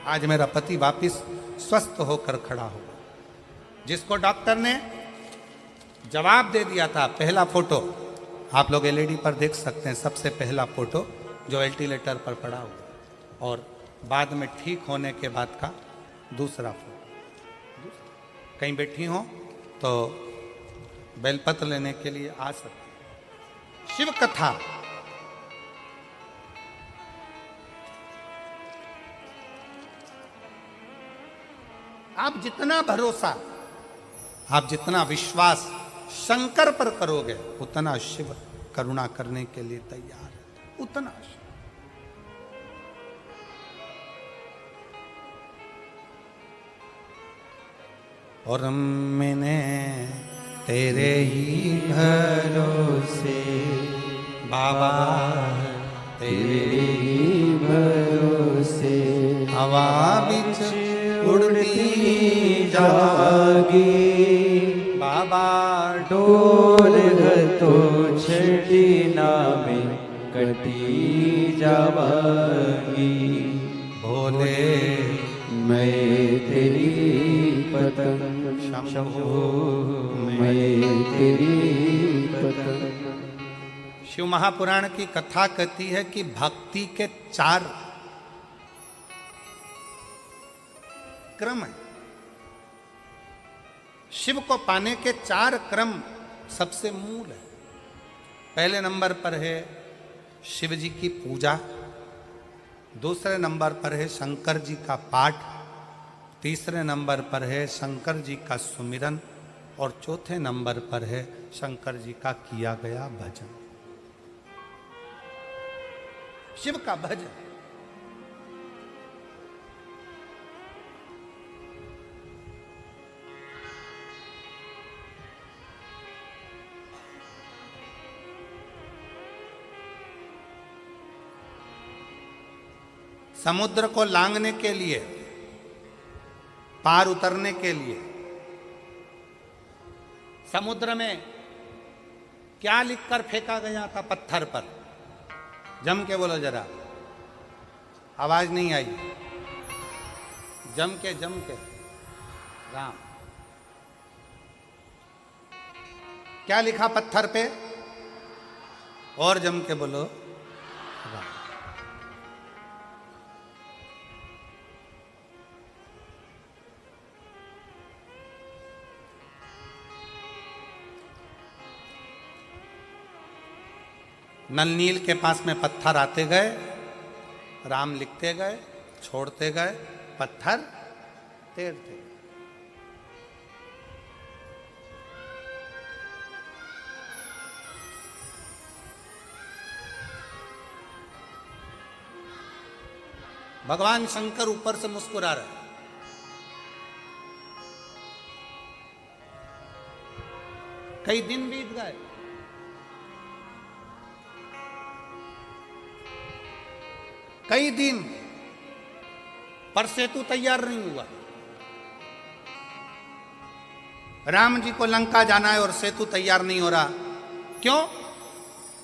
आज मेरा पति वापिस स्वस्थ होकर खड़ा होगा, जिसको डॉक्टर ने जवाब दे दिया था। पहला फोटो आप लोग एलईडी पर देख सकते हैं, सबसे पहला फोटो जो वेंटिलेटर पर पड़ा हुआ, और बाद में ठीक होने के बाद का दूसरा फोटो। कहीं बैठी हो तो बेलपत्र लेने के लिए आ सकते हैं। शिव कथा आप जितना भरोसा, आप जितना विश्वास शंकर पर करोगे, उतना शिव करुणा करने के लिए तैयार है, उतना शिव। और मैंने तेरे ही भरोसे बाबा, तेरे ही भरोसे हवा बिच उड़ती जागी बाबा, डोल तो छठी नामे कटी जावागी। भोले मैं तेरी पतंग शंभो, मैं तेरी पतंग। शिव महापुराण की कथा कहती है कि भक्ति के 4 क्रम है। शिव को पाने के 4 क्रम सबसे मूल है। पहले नंबर पर है शिव जी की पूजा, दूसरे नंबर पर है शंकर जी का पाठ, तीसरे नंबर पर है शंकर जी का सुमिरन, और चौथे नंबर पर है शंकर जी का किया गया भजन। शिव का भजन। समुद्र को लांघने के लिए, पार उतरने के लिए, समुद्र में क्या लिखकर फेंका गया था पत्थर पर? जम के बोलो जरा, आवाज नहीं आई। जम के राम। क्या लिखा पत्थर पे? और जम के बोलो राम। नल नील के पास में पत्थर आते गए, राम लिखते गए, छोड़ते गए, पत्थर तैरते गए। भगवान शंकर ऊपर से मुस्कुरा रहे। कई दिन बीत गए, कई दिन, पर सेतु तैयार नहीं हुआ। राम जी को लंका जाना है और सेतु तैयार नहीं हो रहा। क्यों?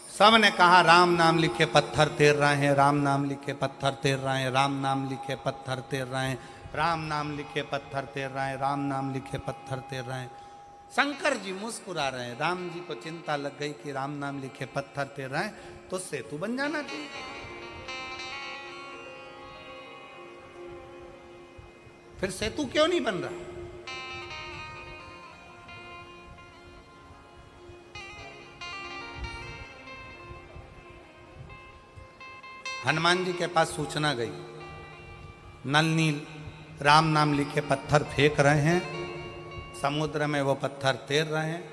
सब ने कहा राम नाम लिखे पत्थर तैर रहे हैं, राम नाम लिखे पत्थर तैर रहे हैं, राम नाम लिखे पत्थर तैर रहे हैं, राम नाम लिखे पत्थर तैर रहे हैं, राम नाम लिखे पत्थर तैर रहे हैं। शंकर जी मुस्कुरा रहे हैं। राम जी को चिंता लग गई कि राम नाम लिखे पत्थर तैर रहे हैं तो सेतु बन जाना चाहिए। फिर सेतु क्यों नहीं बन रहा? हनुमान जी के पास सूचना गई, नल नील राम नाम लिखे पत्थर फेंक रहे हैं, समुद्र में वो पत्थर तैर रहे हैं।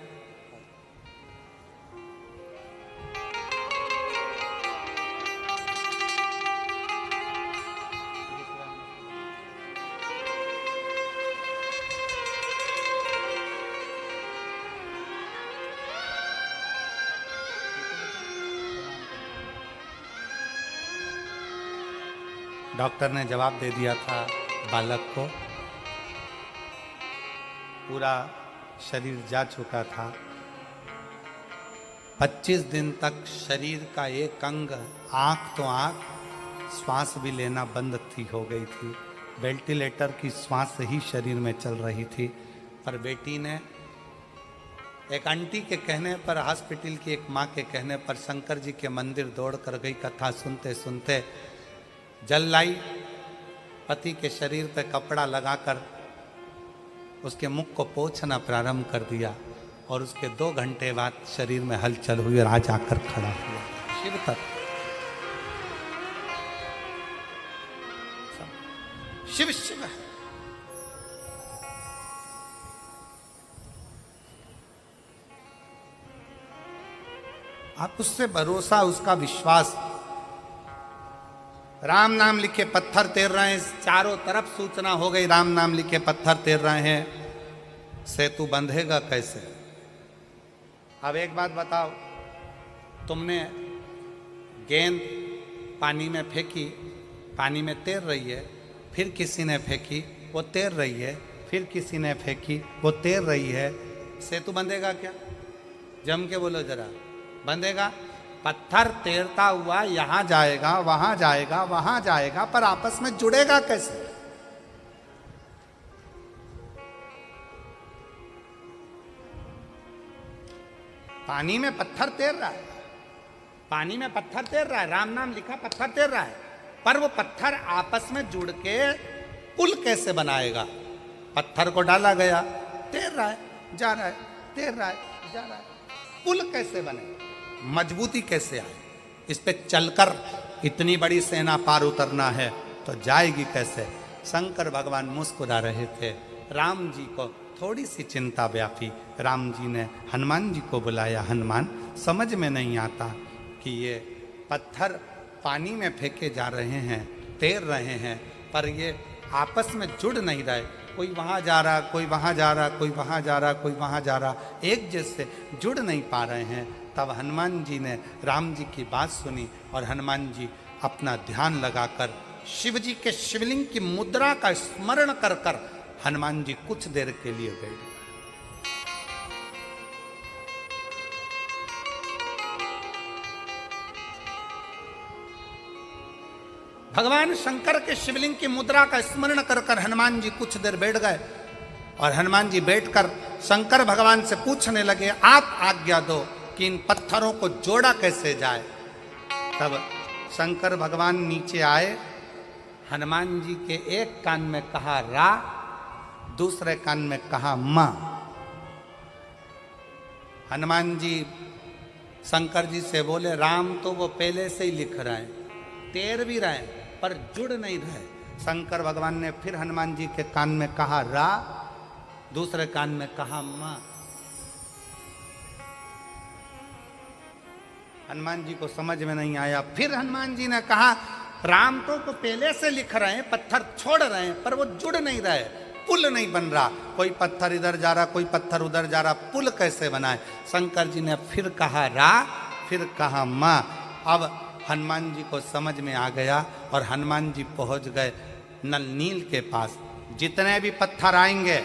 डॉक्टर ने जवाब दे दिया था बालक को, पूरा शरीर जा चुका था। 25 दिन तक शरीर का एक अंग, आँख तो आँख, श्वास भी लेना बंद थी हो गई थी। वेंटिलेटर की श्वास ही शरीर में चल रही थी। पर बेटी ने एक आंटी के कहने पर, हॉस्पिटल की एक माँ के कहने पर शंकर जी के मंदिर दौड़ कर गई। कथा सुनते सुनते जल लाई, पति के शरीर पे कपड़ा लगाकर उसके मुख को पोंछना प्रारंभ कर दिया और उसके 2 घंटे बाद शरीर में हलचल हुई और आज आकर खड़ा हुआ शिव तत्व। शिव शिव आप उससे भरोसा, उसका विश्वास। राम नाम लिखे पत्थर तैर रहे हैं, चारों तरफ सूचना हो गई राम नाम लिखे पत्थर तैर रहे हैं, सेतु बंधेगा कैसे? अब एक बात बताओ, तुमने गेंद पानी में फेंकी, पानी में तैर रही है, फिर किसी ने फेंकी वो तैर रही है, फिर किसी ने फेंकी वो तैर रही है, सेतु बंधेगा क्या? जम के बोलो जरा, बंधेगा? पत्थर तैरता हुआ यहां जाएगा, वहां जाएगा, वहां जाएगा, पर आपस में जुड़ेगा कैसे? पानी में पत्थर तैर रहा है, पानी में पत्थर तैर रहा है, राम नाम लिखा पत्थर तैर रहा है, पर वो पत्थर आपस में जुड़ के पुल कैसे बनाएगा? पत्थर को डाला गया, तैर रहा है, जा रहा है, तैर रहा है, जा रहा है, पुल कैसे बने? मजबूती कैसे आए? इस पे चलकर इतनी बड़ी सेना पार उतरना है तो जाएगी कैसे? शंकर भगवान मुस्कुरा रहे थे, राम जी को थोड़ी सी चिंता व्यापी। राम जी ने हनुमान जी को बुलाया, हनुमान समझ में नहीं आता कि ये पत्थर पानी में फेंके जा रहे हैं, तैर रहे हैं, पर ये आपस में जुड़ नहीं रहे, कोई वहाँ जा रहा, कोई वहाँ जा रहा, कोई वहाँ जा रहा, कोई वहाँ जा रहा, एक जैसे जुड़ नहीं पा रहे हैं। तब हनुमान जी ने राम जी की बात सुनी और हनुमान जी अपना ध्यान लगाकर शिव जी के शिवलिंग की मुद्रा का स्मरण कर कर हनुमान जी कुछ देर के लिए गए। भगवान शंकर के शिवलिंग की मुद्रा का स्मरण कर कर हनुमान जी कुछ देर बैठ गए और हनुमान जी बैठकर शंकर भगवान से पूछने लगे, आप आज्ञा दो कि इन पत्थरों को जोड़ा कैसे जाए। तब शंकर भगवान नीचे आए, हनुमान जी के एक कान में कहा रा, दूसरे कान में कहा मां। हनुमान जी शंकर जी से बोले, राम तो वो पहले से ही लिख रहे हैं, तैर भी रहे हैं, पर जुड़ नहीं रहे। शंकर भगवान ने फिर हनुमान जी के कान में कहा रा, दूसरे कान में कहा मां। हनुमान जी को समझ में नहीं आया। फिर हनुमान जी ने कहा, राम तो पहले से लिख रहे हैं, पत्थर छोड़ रहे हैं, पर वो जुड़ नहीं रहे, पुल नहीं बन रहा, कोई पत्थर इधर जा रहा, कोई पत्थर उधर जा रहा, पुल कैसे बनाए? शंकर जी ने फिर कहा रा, फिर कहा मां। अब हनुमान जी को समझ में आ गया और हनुमान जी पहुंच गए नल नील के पास। जितने भी पत्थर आएंगे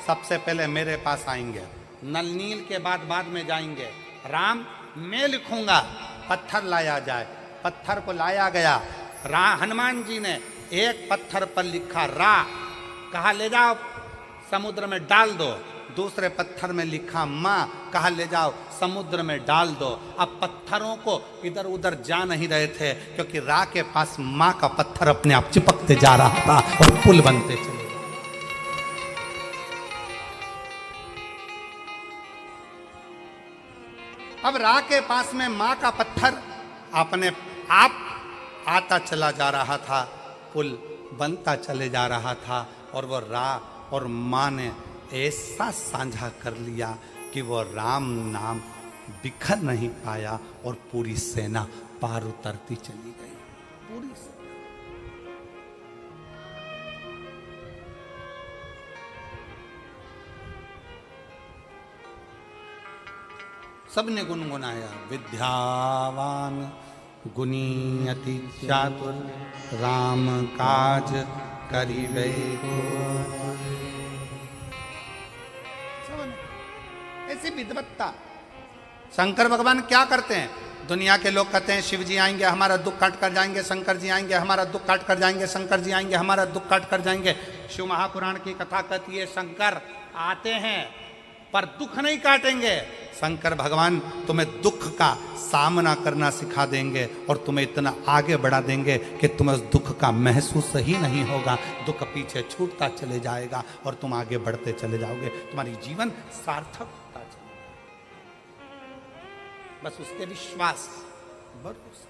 सबसे पहले मेरे पास आएंगे, नल नील के बाद में जाएंगे। राम मैं लिखूंगा, पत्थर लाया जाए। पत्थर को लाया गया, हनुमान जी ने एक पत्थर पर लिखा रा, कहा ले जाओ समुद्र में डाल दो। दूसरे पत्थर में लिखा मां, कहा ले जाओ समुद्र में डाल दो। अब पत्थरों को इधर उधर जा नहीं रहे थे, क्योंकि रा के पास मां का पत्थर अपने आप चिपकते जा रहा था और पुल बनते चले। अब रा के पास में मां का पत्थर अपने आप आता चला जा रहा था, पुल बनता चले जा रहा था, और वो रा और मां ने ऐसा साझा कर लिया कि वो राम नाम बिखर नहीं पाया और पूरी सेना पार उतरती चली गई। पूरी सेना। सबने गुनगुनाया, विद्यावान गुणी अति चातुर, राम काज करिबे को। ऐसी विद्वत्ता। शंकर भगवान क्या करते हैं? दुनिया के लोग कहते हैं शिव जी आएंगे हमारा दुख काट कर जाएंगे, शंकर जी आएंगे हमारा दुख काट कर जाएंगे, शंकर जी आएंगे हमारा दुख काट कर जाएंगे। शिव महापुराण की कथा कहती है शंकर आते हैं पर दुख नहीं काटेंगे। शंकर भगवान तुम्हें दुख का सामना करना सिखा देंगे और तुम्हें इतना आगे बढ़ा देंगे कि तुम्हें उस दुख का महसूस ही नहीं होगा। दुख पीछे छूटता चले जाएगा और तुम आगे बढ़ते चले जाओगे, तुम्हारी जीवन सार्थक होता चलेगा। बस उसके विश्वास, भरोसा।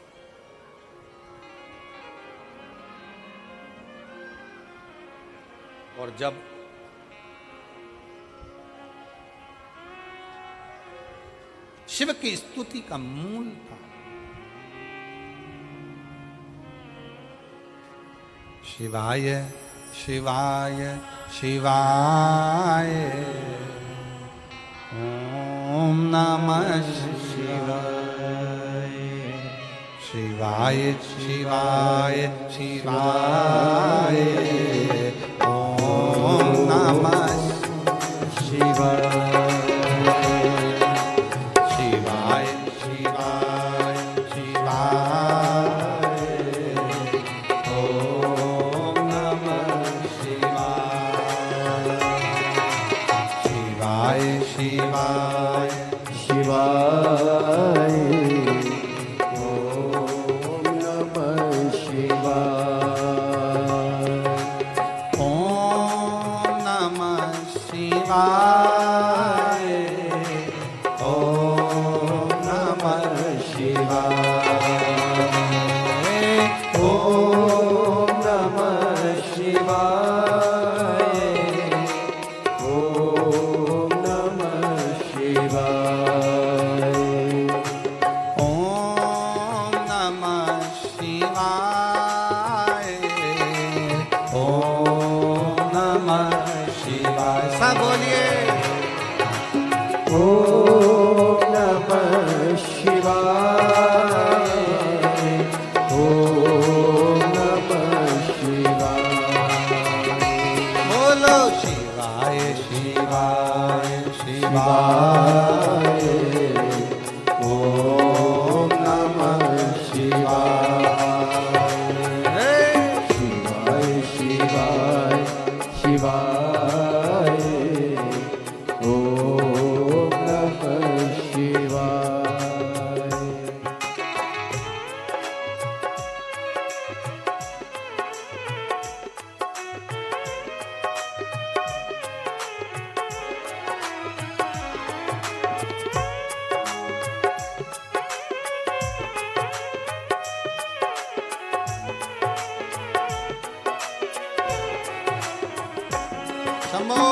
और जब शिव की स्तुति का मूल था, शिवाय शिवाय शिवाय ओम नमः शिवाय, शिवाय शिवाय शिवाय ओम नमः शिवाय, शिवाय शिवाय शिवाय ओम नमः शिवाय, शिवाय शिवाय शिवाय ओम नमः शिवाय, ओम नमः शिवाय, ओम नमः शिवाय, ओम नमः शिवाय, ओम नमः शिवाय, ओम नमः शिवाय, ओम नमः शिवाय। सब बोलिए ओम नमः शिवाय, ओम नमः शिवाय, बोलो शिवाय शिवाय शिवाय ओम नमः शिवाय, शिवाय शिवाय शिवाय ओम नमः शिवाय। शंभो।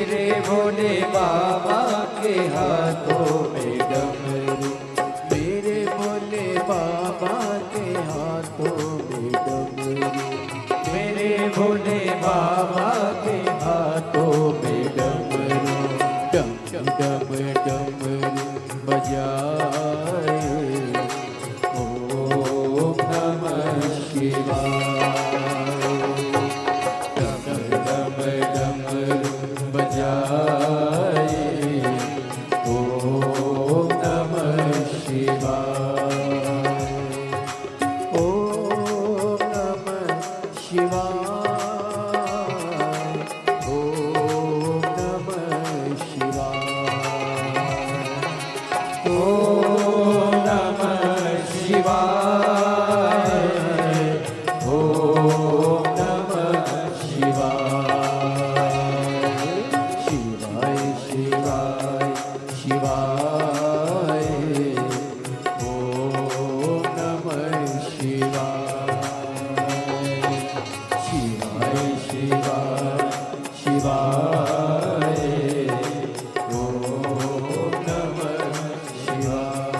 मेरे भोले बाबा के हाथों में डमरू, मेरे भोले बाबा के हाथों में डमरू, मेरे भोले बाबा के हाथों में डमरू, डम डम डमरू बजाए। ओम नमः शिवाय। डम डम डमरू बजाए। ओम नमः शिवाय। ओम नमः शिवाय। ओम नमः शिवाय। ओम नमः शिवाय। ओम नमः शिवाय। शिवाय शिवाय शिवाय। ओम नमः शिवाय। शिवाय शिवाय शिवाय। ओम नमः शिवाय।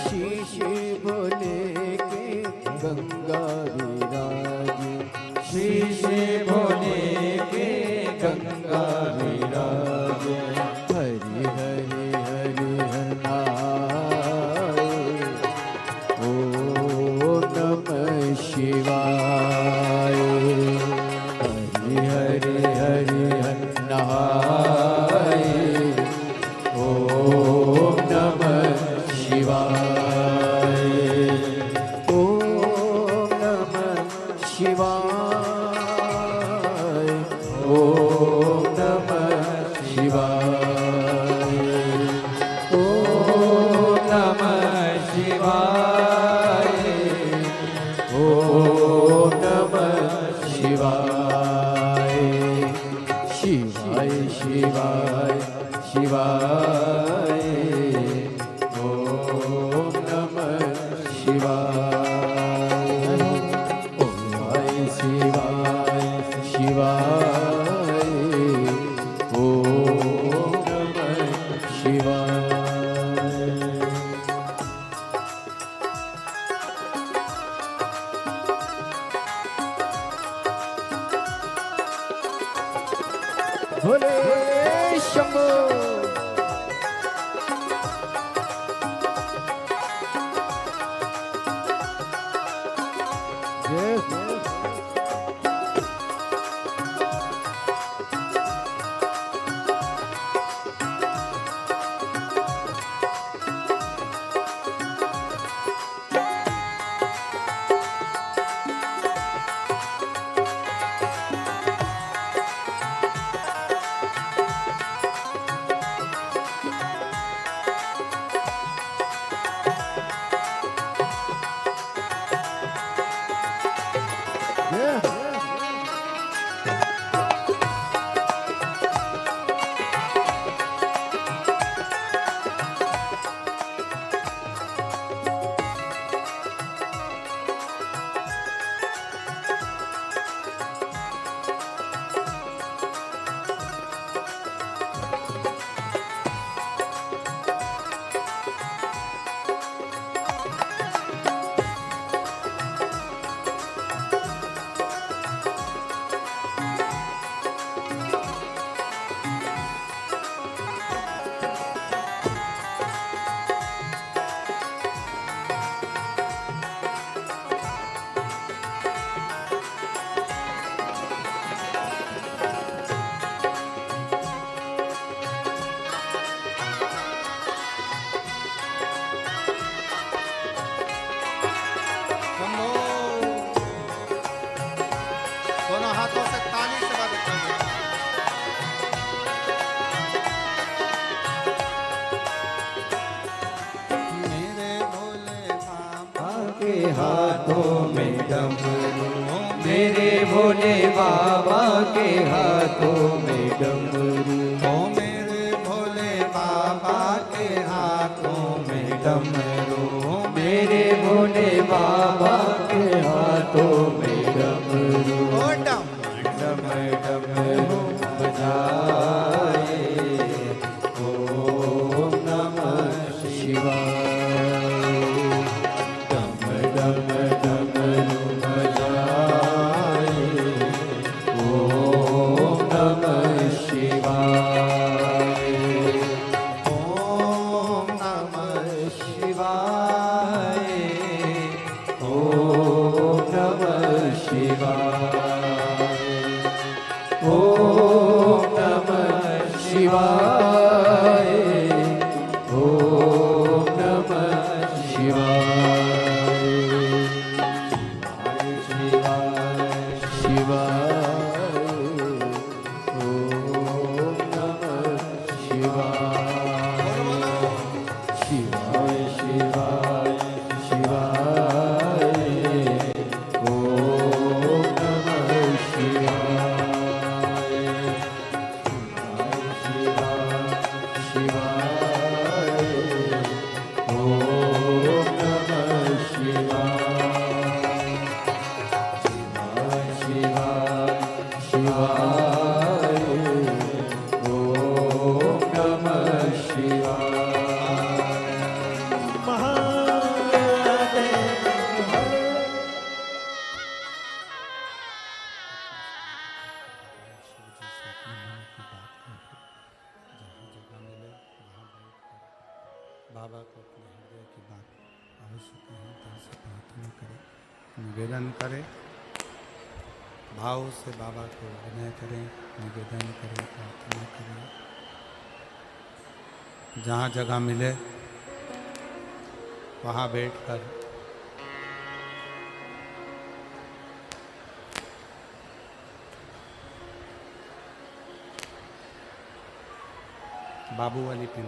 शीश भोले के गंगा विराजे, शीश भोले के गंगा विराजे। हरि हरि हरि हरि ओम नमः शिवाय। हरि हरि हरि हरि ओम नमः शिवाय। ओम नमः शिवाय। ओम नमः शिवाय। ओम नमः शिवाय। ओम नमः शिवाय। शिवाय शिवाय शिवाय। ओम नमः शिवाय। ओम शिवाय शिवाय ओम नमः शिवाय भोले शंभो दोनों हाथों से ताली से बात करें। मेरे भोले बाबा के हाथों में डमरू मेरे भोले बाबा के हाथों में डमरू ओ मेरे भोले बाबा के हाथों में डमरू मेरे भोले बाबा के हाथों में डमरू ओ डम डम डमरू बजाए ओम नमः शिवाय डम डम डमरू बजाए ओम नमः शिवाय ओम नमः शिवाय ओम नमः शिवाय ओम नमः शिवाय ओम नमः शिवाय शिवाय ओम नमः शिवाय शिवाय शिवाय शिवाय ओम नमः शिवाय शिवाय ओम नमः शिवाय शिवाय शिवाय ओम नमः शिवाय बाबा को अपने हृदय की बात अवश्य कहें, दिल से प्रार्थना करें, निवेदन करें, भाव से बाबा को विनय करें, निवेदन करें, प्रार्थना करें। जहाँ जगह मिले वहाँ बैठकर बाबू वाली पिन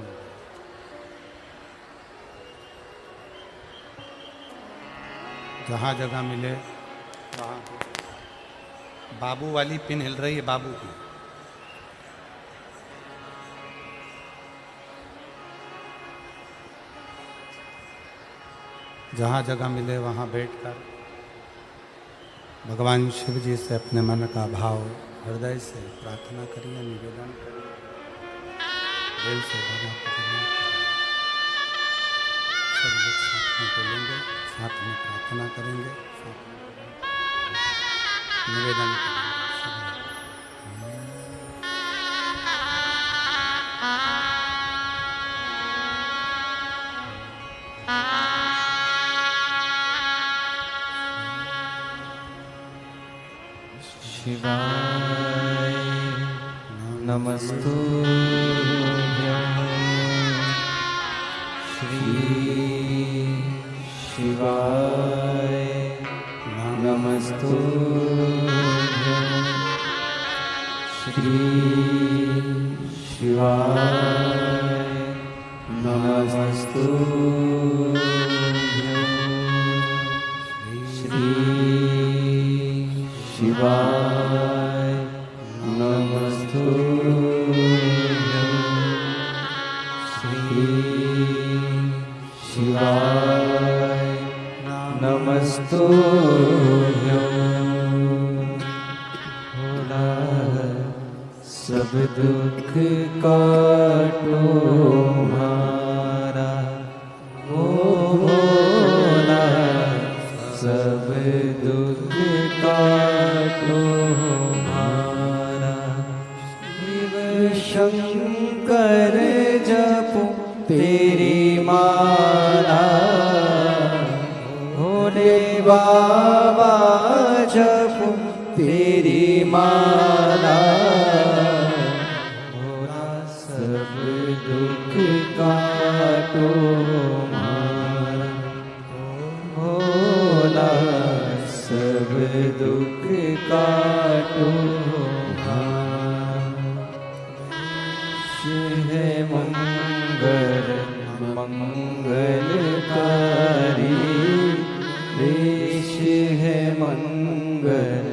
जहाँ जगह मिले वहाँ बाबू वाली पिन हिल रही है, बाबू की। जहाँ जगह मिले वहाँ बैठकर भगवान शिव जी से अपने मन का भाव हृदय से प्रार्थना करिए, निवेदन करिए, दिल से भगवान को धन्यवाद करिए। सब लोग साथ में बोलेंगे, साथ में प्रार्थना करेंगे, साथ में निवेदन करेंगे सब लोग। शिवाय नमस्तुभ्यं श्री शिवाय नमस्तुभ्यं श्री शिवाय नमस्तुभ्यं श्री शिवाय नमस्तुभ्यं श्री शिवाय नमस्तुभ्यं। भोला सब दुख काटो हमारा, ओ भोला सब दुख काटो हमारा। शिव शंकर जपो तेरी माला, भोले बाबा जपो तेरी माला। भोला सब दुख काटो हमारा, भोला सब दुख काटो हमारा। देश है मंगल मंगलकारी, देश है मंगल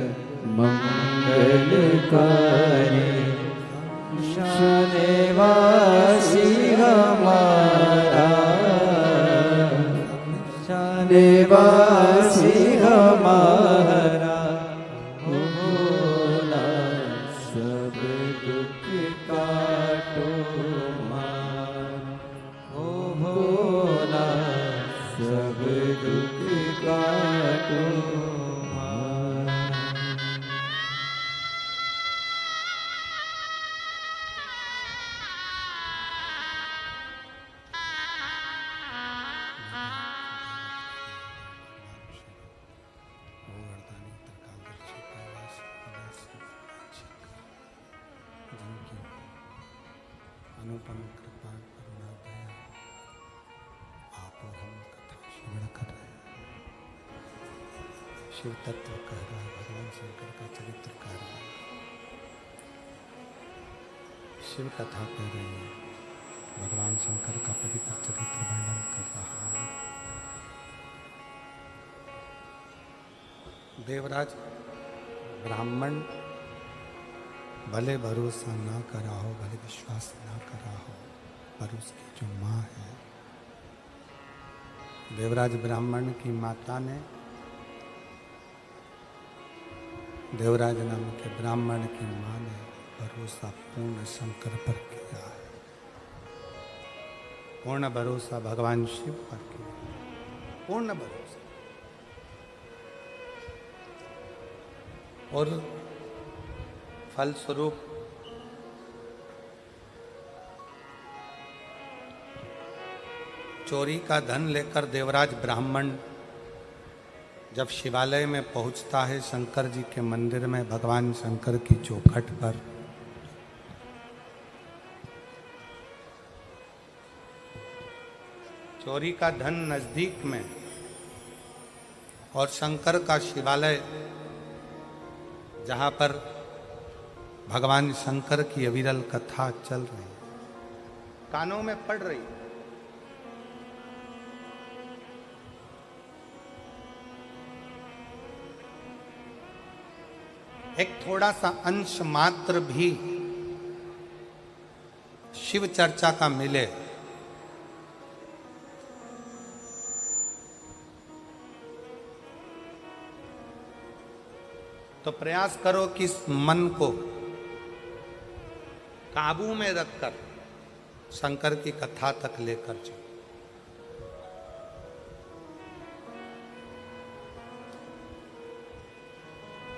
मंगलकारी। शानेवासी हमारा, शानेवासी हमारा। भोला सब दुख काटो हमारा, ओ भोला सब दुख काटो हमारा। अनुपम कृपा करुणा दया आप और हम कथा श्रवण कर रहे हैं। शिव तत्व कह रहा है, भगवान शंकर का चरित्र कह रहा है, शिव कथा कह रही है, भगवान शंकर का पवित्र चरित्र वर्णन कर रहा है। देवराज ब्राह्मण भले भरोसा ना करा हो, भले विश्वास ना करा हो, पर उसकी जो माँ है, देवराज ब्राह्मण की माता ने देवराज नाम के ब्राह्मण की माँ ने भरोसा पूर्ण शंकर पर किया है, पूर्ण भरोसा भगवान शिव पर किया, पूर्ण भरोसा। और फलस्वरूप चोरी का धन लेकर देवराज ब्राह्मण जब शिवालय में पहुंचता है, शंकर जी के मंदिर में भगवान शंकर की चौखट पर, चोरी का धन नजदीक में और शंकर का शिवालय जहां पर भगवान शंकर की अविरल कथा चल रही है, कानों में पड़ रही है। एक थोड़ा सा अंश मात्र भी शिव चर्चा का मिले तो तो प्रयास करो कि इस मन को काबू में रखकर शंकर की कथा तक लेकर चलो।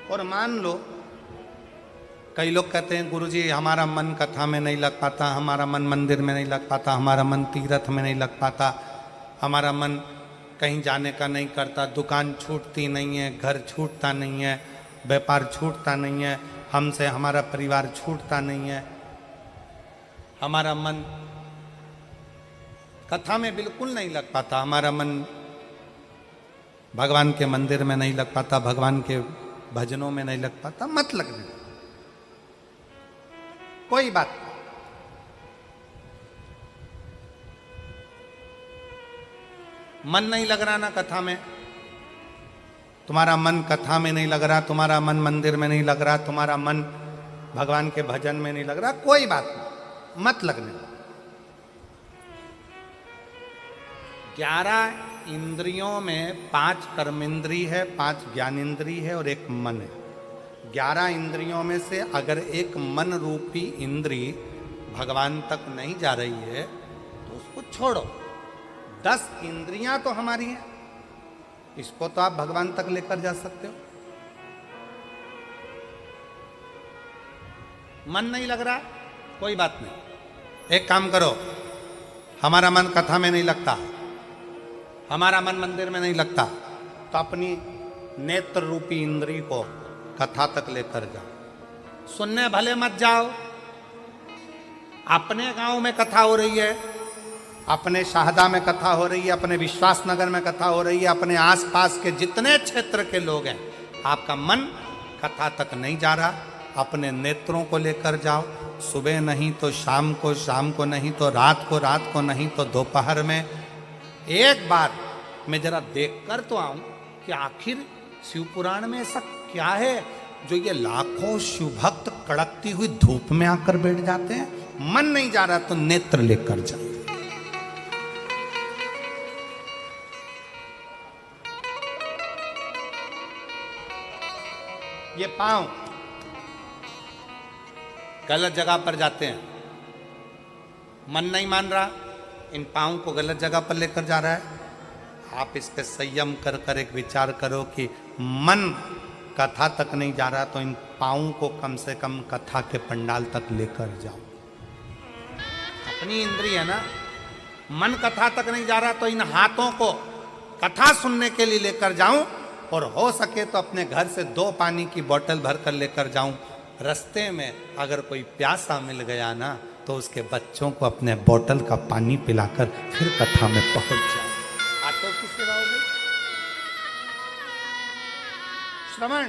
और मान लो कई लोग कहते हैं गुरुजी हमारा मन कथा में नहीं लग पाता, हमारा मन मंदिर में नहीं लग पाता, हमारा मन तीर्थ में नहीं लग पाता, हमारा मन कहीं जाने का नहीं करता, दुकान छूटती नहीं है, घर छूटता नहीं है, व्यापार छूटता नहीं है, हमसे हमारा परिवार छूटता नहीं है, हमारा मन कथा में बिल्कुल नहीं लग पाता, हमारा मन भगवान के मंदिर में नहीं लग पाता, भगवान के भजनों में नहीं लग पाता। मत लगने, कोई बात नहीं। मन नहीं लग रहा ना कथा में, तुम्हारा मन कथा में नहीं लग रहा, तुम्हारा मन मंदिर में नहीं लग रहा, तुम्हारा मन भगवान के भजन में नहीं लग रहा, कोई बात नहीं, मत लगने। 11 इंद्रियों में 5 कर्मेंद्री है, 5 ज्ञानेंद्री है और 1 मन है। 11 इंद्रियों में से अगर एक मन रूपी इंद्री भगवान तक नहीं जा रही है तो उसको छोड़ो। 10 इंद्रियां तो हमारी हैं, इसको तो आप भगवान तक लेकर जा सकते हो। मन नहीं लग रहा, कोई बात नहीं, एक काम करो, हमारा मन कथा में नहीं लगता, हमारा मन मंदिर में नहीं लगता, तो अपनी नेत्र रूपी इंद्री को कथा तक लेकर जाओ। सुनने भले मत जाओ, अपने गांव में कथा हो रही है, अपने शाहदा में कथा हो रही है, अपने विश्वास नगर में कथा हो रही है, अपने आसपास के जितने क्षेत्र के लोग हैं, आपका मन कथा तक नहीं जा रहा, अपने नेत्रों को लेकर जाओ। सुबह नहीं तो शाम को, शाम को नहीं तो रात को नहीं तो दोपहर में एक बार मैं जरा देखकर तो आऊं कि आखिर शिव पुराण में ऐसा क्या है जो ये लाखों शिव भक्त कड़कती हुई धूप में आकर बैठ जाते हैं। मन नहीं जा रहा तो नेत्र लेकर जाओ। ये पांव गलत जगह पर जाते हैं, मन नहीं मान रहा, इन पांव को गलत जगह पर लेकर जा रहा है। आप इस पे संयम कर कर एक विचार करो कि मन कथा तक नहीं जा रहा तो इन पांव को कम से कम कथा के पंडाल तक लेकर जाओ। अपनी इंद्रिय है ना, मन कथा तक नहीं जा रहा तो इन हाथों को कथा सुनने के लिए लेकर जाऊं, और हो सके तो अपने घर से 2 पानी की बोतल भरकर लेकर जाऊं। रास्ते में अगर कोई प्यासा मिल गया ना तो उसके बच्चों को अपने बोतल का पानी पिलाकर फिर कथा में पहुंच जाओ। आटो की सेवा हो गई। श्रवण,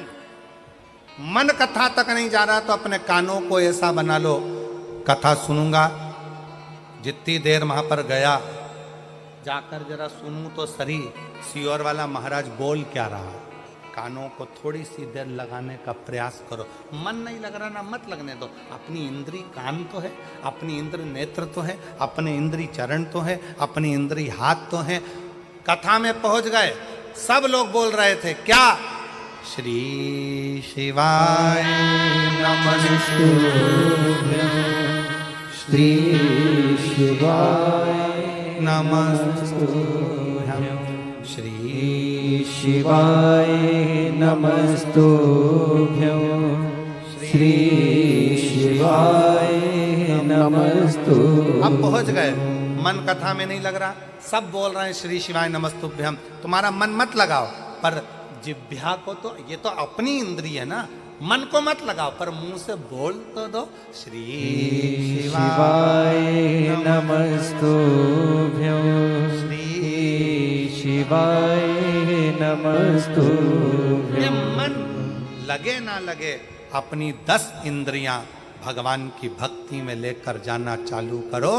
मन कथा तक नहीं जा रहा तो अपने कानों को ऐसा बना लो, कथा सुनूंगा, जितनी देर वहां पर गया जाकर जरा सुनूं तो सही सियोर वाला महाराज बोल क्या रहा। कानों को थोड़ी सी देर लगाने का प्रयास करो। मन नहीं लग रहा ना, मत लगने दो। अपनी इंद्री कान तो है, अपनी इंद्री नेत्र तो है, अपने इंद्री चरण तो है, अपनी इंद्री हाथ तो है। कथा में पहुंच गए, सब लोग बोल रहे थे क्या, श्री शिवाय नमस्तुभ्यं, श्री शिवाय नमस्तुभ्यं, श्री शिवाय नमस्तुभ्यं, श्री शिवाय नमस्तुभ्यं। अब पहुंच गए, मन कथा में नहीं लग रहा, सब बोल रहे हैं श्री शिवाय नमस्तुभ्यं। तुम्हारा मन मत लगाओ, पर जिह्वा को तो, ये तो अपनी इंद्रिय है ना, मन को मत लगाओ, पर मुंह से बोल तो दो, श्री शिवाय नमस्तुभ्यं, श्री शिवाय नमस्तुभ्यं। ये मन लगे ना लगे, अपनी 10 इंद्रियां भगवान की भक्ति में लेकर जाना चालू करो।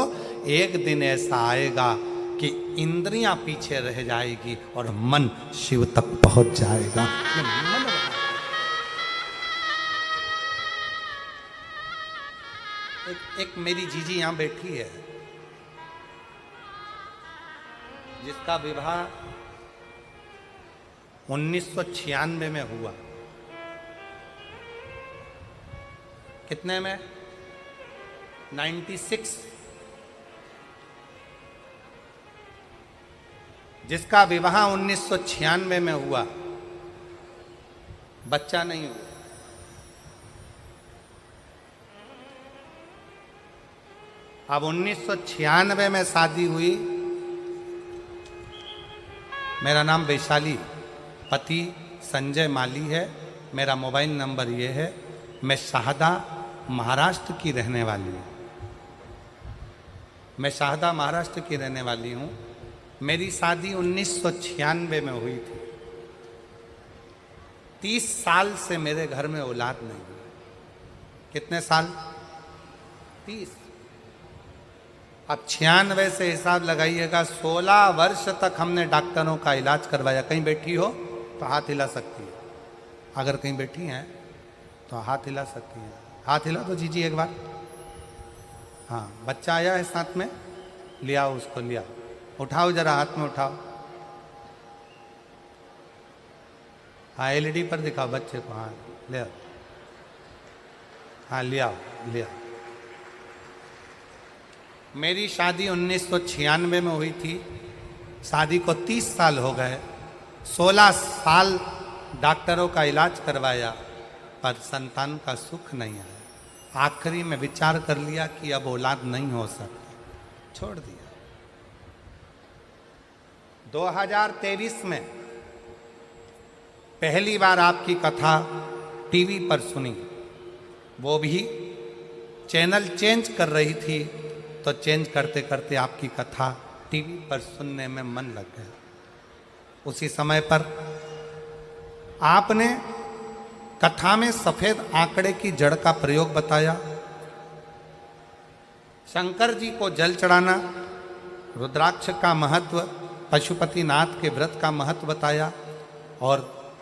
एक दिन ऐसा आएगा कि इंद्रियां पीछे रह जाएगी और मन शिव तक पहुंच जाएगा। ये मन एक मेरी जीजी यहां बैठी है, जिसका विवाह 1996 में हुआ। कितने में? 96। जिसका विवाह 1996 में हुआ, बच्चा नहीं हुआ। अब 1996 में शादी हुई। मेरा नाम वैशाली, पति संजय माली है। मेरा मोबाइल नंबर ये है। मैं शाहदा महाराष्ट्र की रहने वाली हूँ। मैं शाहदा महाराष्ट्र की रहने वाली हूँ। मेरी शादी 1996 में हुई थी। 30 साल से मेरे घर में औलाद नहीं हुई। कितने साल? 30। अब 96 से हिसाब लगाइएगा, 16 वर्ष तक हमने डॉक्टरों का इलाज करवाया। कहीं बैठी हो तो हाथ हिला सकती है। अगर कहीं बैठी हैं तो हाथ हिला सकती है। हाथ हिला तो जीजिए एक बार। हाँ, बच्चा आया है साथ में, ले आओ उसको, ले आओ। उठाओ जरा, हाथ में उठाओ। हाँ, एलईडी पर दिखाओ बच्चे को। हाँ, ले आओ। हाँ, ले आओ, ले आओ। मेरी शादी 1996 में हुई थी। शादी को 30 साल हो गए। 16 साल डॉक्टरों का इलाज करवाया, पर संतान का सुख नहीं आया। आखिरी में विचार कर लिया कि अब औलाद नहीं हो सकती, छोड़ दिया। 2023 में पहली बार आपकी कथा टीवी पर सुनी। वो भी चैनल चेंज कर रही थी, तो चेंज करते करते आपकी कथा टीवी पर सुनने में मन लग गया। उसी समय पर आपने कथा में सफेद आंकड़े की जड़ का प्रयोग बताया, शंकर जी को जल चढ़ाना, रुद्राक्ष का महत्व, पशुपतिनाथ के व्रत का महत्व बताया, और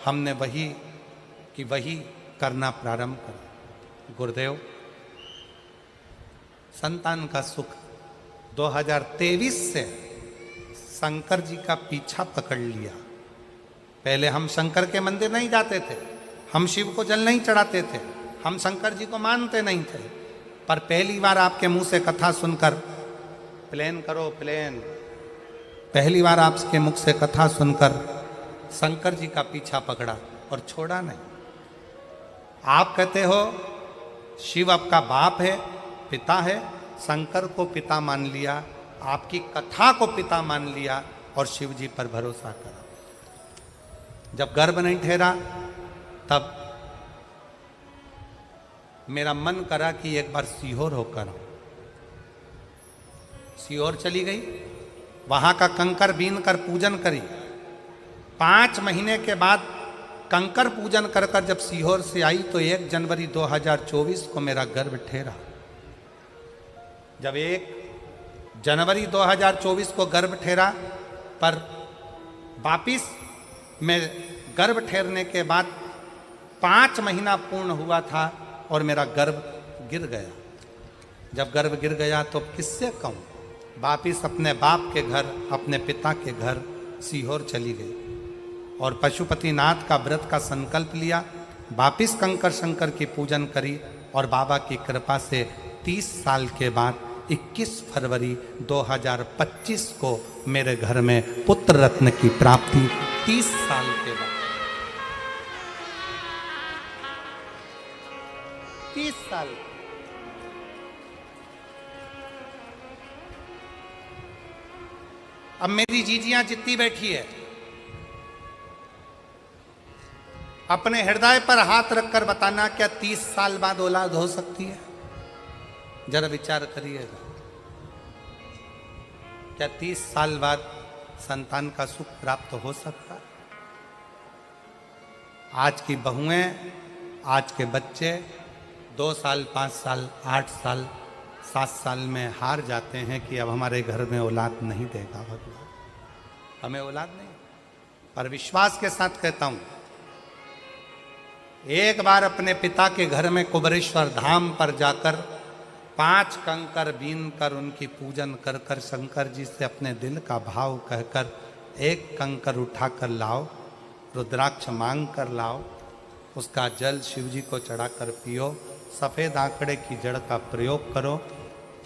हमने वही करना प्रारंभ करा। गुरुदेव, संतान का सुख 2023 से शंकर जी का पीछा पकड़ लिया। पहले हम शंकर के मंदिर नहीं जाते थे, हम शिव को जल नहीं चढ़ाते थे, हम शंकर जी को मानते नहीं थे। पर पहली बार आपके मुंह से कथा सुनकर, प्लेन करो प्लेन, पहली बार आपके मुख से कथा सुनकर शंकर जी का पीछा पकड़ा और छोड़ा नहीं। आप कहते हो शिव आपका बाप है, पिता है, शंकर को पिता मान लिया, आपकी कथा को पिता मान लिया और शिव जी पर भरोसा करा। जब गर्भ नहीं ठहरा तब मेरा मन करा कि एक बार सीहोर होकर आऊं। सीहोर चली गई, वहां का कंकर बीन कर पूजन करी। 5 महीने के बाद कंकर पूजन कर कर जब सीहोर से आई तो 1 जनवरी 2024 को मेरा गर्भ ठहरा। जब 1 जनवरी 2024 को गर्भ ठहरा, पर वापिस में गर्भ ठहरने के बाद 5 महीना पूर्ण हुआ था और मेरा गर्भ गिर गया। जब गर्भ गिर गया तो किससे कहूँ, वापिस अपने बाप के घर, अपने पिता के घर सीहोर चली गई और पशुपतिनाथ का व्रत का संकल्प लिया। वापिस कंकर शंकर की पूजन करी और बाबा की कृपा से 30 साल के बाद 21 फरवरी 2025 को मेरे घर में पुत्र रत्न की प्राप्ति। 30 साल के बाद, 30 साल। अब मेरी जीजियां जितनी बैठी है, अपने हृदय पर हाथ रखकर बताना, क्या 30 साल बाद औलाद हो सकती है? जरा विचार करिएगा। क्या 30 साल बाद संतान का सुख प्राप्त हो सकता? आज की बहुएं, आज के बच्चे 2 साल, 5 साल, 8 साल, 7 साल में हार जाते हैं कि अब हमारे घर में औलाद नहीं देगा भगवान, हमें औलाद नहीं। पर विश्वास के साथ कहता हूं, एक बार अपने पिता के घर में कुबरेश्वर धाम पर जाकर 5 कंकर बीन कर उनकी पूजन कर कर शंकर जी से अपने दिल का भाव कहकर 1 कंकर उठाकर लाओ, रुद्राक्ष मांग कर लाओ, उसका जल शिव जी को चढ़ाकर पियो, सफ़ेद आंकड़े की जड़ का प्रयोग करो।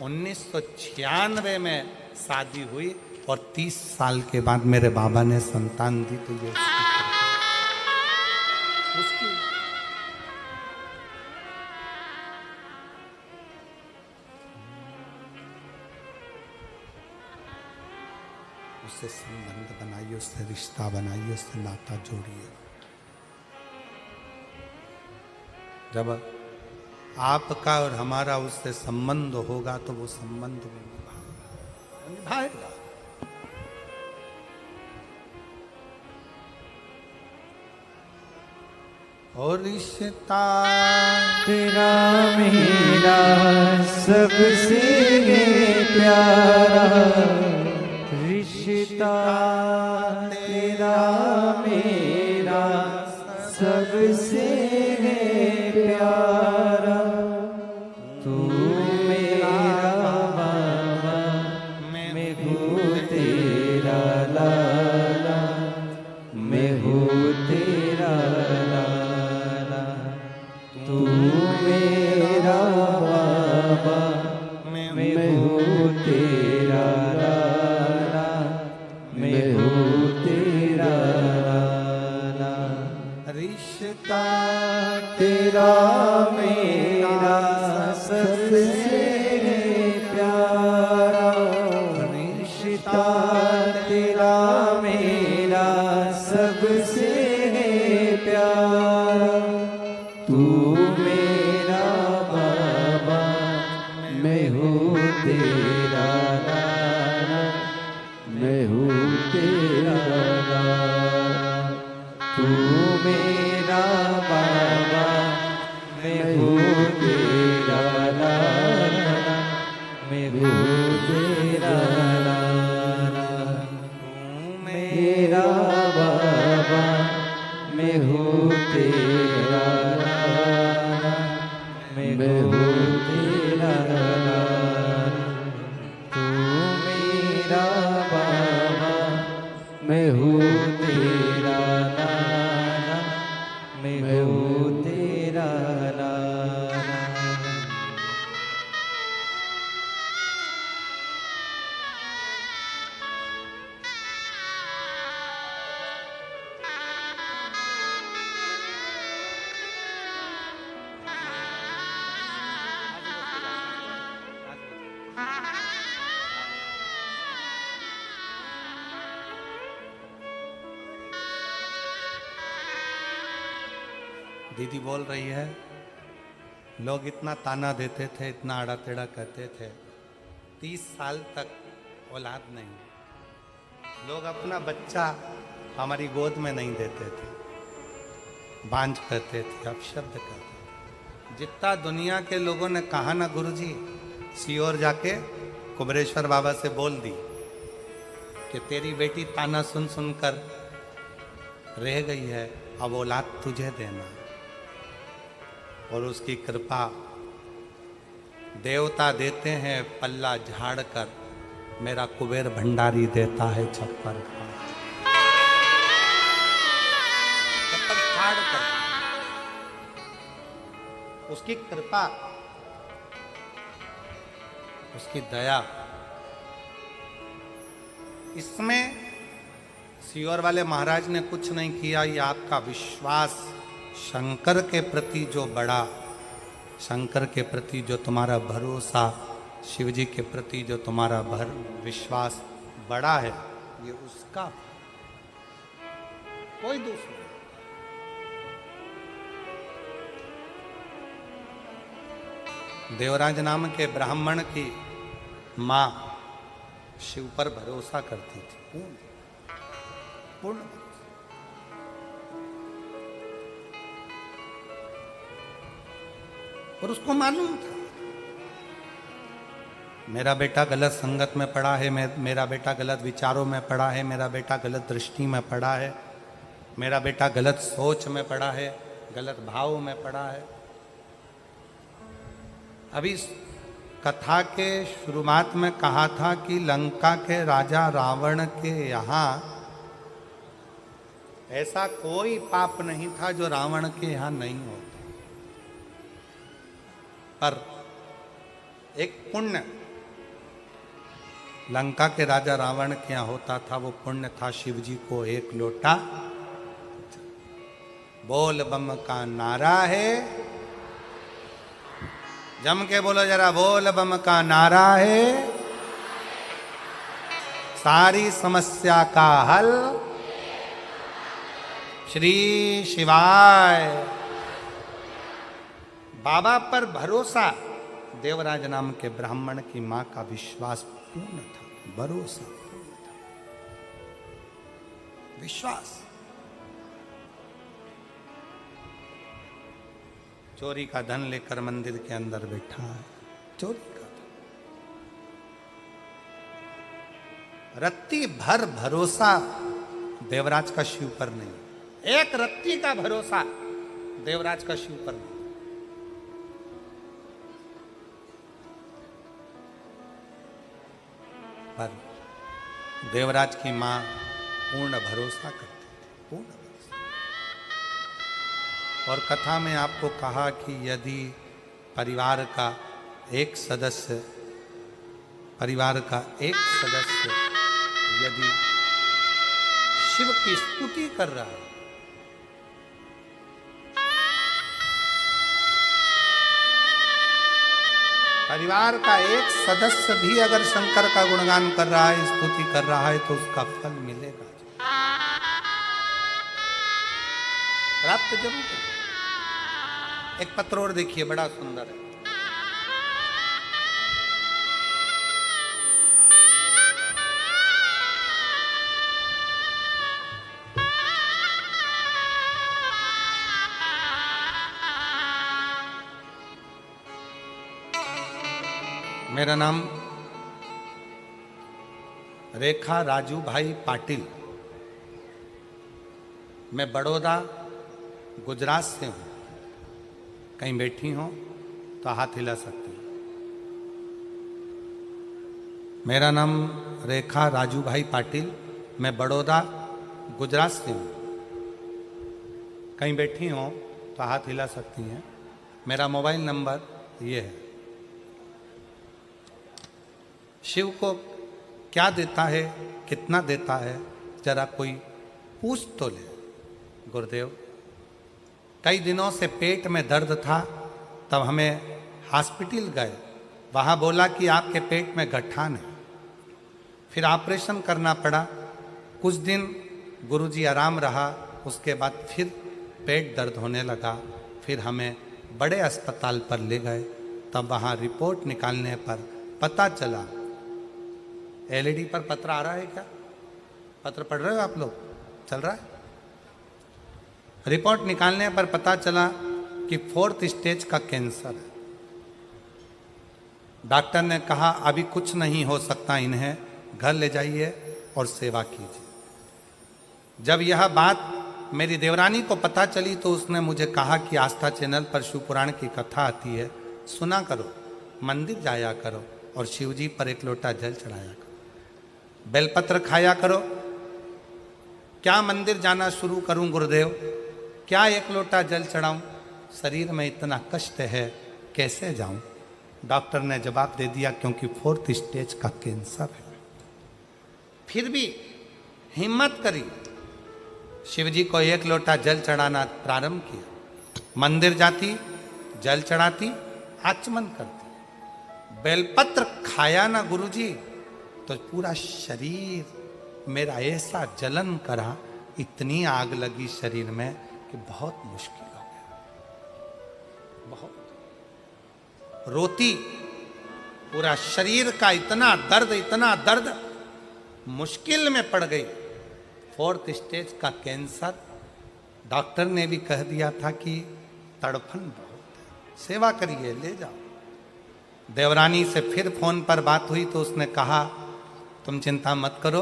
1996 में शादी हुई और 30 साल के बाद मेरे बाबा ने संतान दी। तो ये उसकी उससे संबंध बनाइए, उससे रिश्ता बनाइए, उससे नाता जोड़िए। जब आपका और हमारा उससे संबंध होगा तो वो संबंध वो निभाएगा। और रिश्ता तेरा मेरा सबसे प्यारा, रिश्ता तेरा मेरा सबसे प्यारा। तू मेरा बाबा, मैं हूँ तेरा लाला, मैं हूँ तेरा लाला। तू मेरा बाबा, मैं हूँ तेरा लाला, मैं हूँ तेरा लाला। रिश्ता तेरा मेरा सबसे प्यारा, रिश्ता तेरा मेरा सबसे प्यारा। तू मेरा बाबा, मैं हूँ तेरा लाला, मैं हूँ तेरा लाला। तू मेरा बाबा, मैं हूँ तेरा लाला, मैं हूँ तेरा लाला। तू मेरा बाबा, मैं हूँ तेरा लाला, मैं हूँ तेरा लाला। तू मेरा बाबा, मैं हूँ तेरा लाला, मैं हूँ तेरा लाला। दीदी बोल रही है, लोग इतना ताना देते थे, इतना आड़ा टेढ़ा कहते थे, 30 साल तक औलाद नहीं। लोग अपना बच्चा हमारी गोद में नहीं देते थे, बांझ कहते थे, अपशब्द कहते थे। जितना दुनिया के लोगों ने कहा ना गुरुजी, सीओर जाके कुबरेश्वर बाबा से बोल दी कि तेरी बेटी ताना सुन सुनकर रह गई है, अब औलाद तुझे देना। और उसकी कृपा देवता देते हैं पल्ला झाड़ कर, मेरा कुबेर भंडारी देता है छप्पर फाड़ कर। उसकी कृपा, उसकी दया, इसमें सीओर वाले महाराज ने कुछ नहीं किया। ये आपका विश्वास शंकर के प्रति जो बड़ा, शंकर के प्रति जो तुम्हारा भरोसा, शिव जी के प्रति जो तुम्हारा विश्वास बड़ा है, ये उसका, कोई दूसरा। देवराज नाम के ब्राह्मण की मां शिव पर भरोसा करती थी, पूर्ण। और उसको मालूम था मेरा बेटा गलत संगत में पड़ा है, मेरा बेटा गलत विचारों में पड़ा है, मेरा बेटा गलत दृष्टि में पड़ा है, मेरा बेटा गलत सोच में पड़ा है, गलत भाव में पड़ा है। अभी कथा के शुरुआत में कहा था कि लंका के राजा रावण के यहाँ ऐसा कोई पाप नहीं था जो रावण के यहाँ नहीं होता। पर एक पुण्य लंका के राजा रावण के यहाँ होता था, वो पुण्य था शिव जी को एक लोटा। बोल बम का नारा है, जम के बोलो जरा, बोल बम का नारा है, सारी समस्या का हल श्री शिवाय। बाबा पर भरोसा, देवराज नाम के ब्राह्मण की मां का विश्वास पूर्ण था, भरोसा पूर्ण था, विश्वास। चोरी का धन लेकर मंदिर के अंदर बैठा है, चोरी का धन, रत्ती भर भरोसा देवराज का शिव पर नहीं, एक रत्ती का भरोसा देवराज का शिव पर नहीं। पर देवराज की मां पूर्ण भरोसा करती थी, पूर्ण भरोसा। और कथा में आपको कहा कि यदि परिवार का एक सदस्य यदि शिव की स्तुति कर रहा है, परिवार का एक सदस्य भी अगर शंकर का गुणगान कर रहा है, स्तुति कर रहा है, तो उसका फल मिलेगा, प्राप्त जरूर है। एक पत्र और देखिए, बड़ा सुंदर है। मेरा नाम रेखा राजू भाई पाटिल, मैं बड़ौदा गुजरात से हूँ। कहीं बैठी हो तो हाथ हिला सकती हैं। मेरा नाम रेखा राजू भाई पाटिल, मैं बड़ौदा गुजरात से हूँ। कहीं बैठी हो तो हाथ हिला सकती हैं। मेरा मोबाइल नंबर ये है। शिव को क्या देता है, कितना देता है, जरा कोई पूछ तो ले। गुरुदेव, कई दिनों से पेट में दर्द था, तब हमें हॉस्पिटल गए, वहाँ बोला कि आपके पेट में गठान है। फिर ऑपरेशन करना पड़ा। कुछ दिन गुरुजी आराम रहा, उसके बाद फिर पेट दर्द होने लगा। फिर हमें बड़े अस्पताल पर ले गए, तब वहाँ रिपोर्ट निकालने पर पता चला। एलईडी पर पत्र आ रहा है क्या? पत्र पढ़ रहे हो आप लोग? चल रहा है? रिपोर्ट निकालने पर पता चला कि 4th स्टेज का कैंसर है। डॉक्टर ने कहा अभी कुछ नहीं हो सकता, इन्हें घर ले जाइए और सेवा कीजिए। जब यह बात मेरी देवरानी को पता चली तो उसने मुझे कहा कि आस्था चैनल पर शिव पुराण की कथा आती है, सुना करो, मंदिर जाया करो और शिव जी पर एक लोटा जल चढ़ाया करो, बेलपत्र खाया करो। क्या मंदिर जाना शुरू करूं गुरुदेव? क्या एक लोटा जल चढ़ाऊं? शरीर में इतना कष्ट है, कैसे जाऊं? डॉक्टर ने जवाब दे दिया क्योंकि 4th स्टेज का कैंसर है। फिर भी हिम्मत करी, शिव जी को एक लोटा जल चढ़ाना प्रारंभ किया। मंदिर जाती, जल चढ़ाती, आचमन करती। बेलपत्र खाया ना गुरुजी तो पूरा शरीर मेरा ऐसा जलन करा, इतनी आग लगी शरीर में कि बहुत मुश्किल हो गया। बहुत रोती, पूरा शरीर का इतना दर्द, मुश्किल में पड़ गई। 4th स्टेज का कैंसर। डॉक्टर ने भी कह दिया था कि तड़फन बहुत है, सेवा करिए, ले जाओ। देवरानी से फिर फोन पर बात हुई तो उसने कहा तुम चिंता मत करो,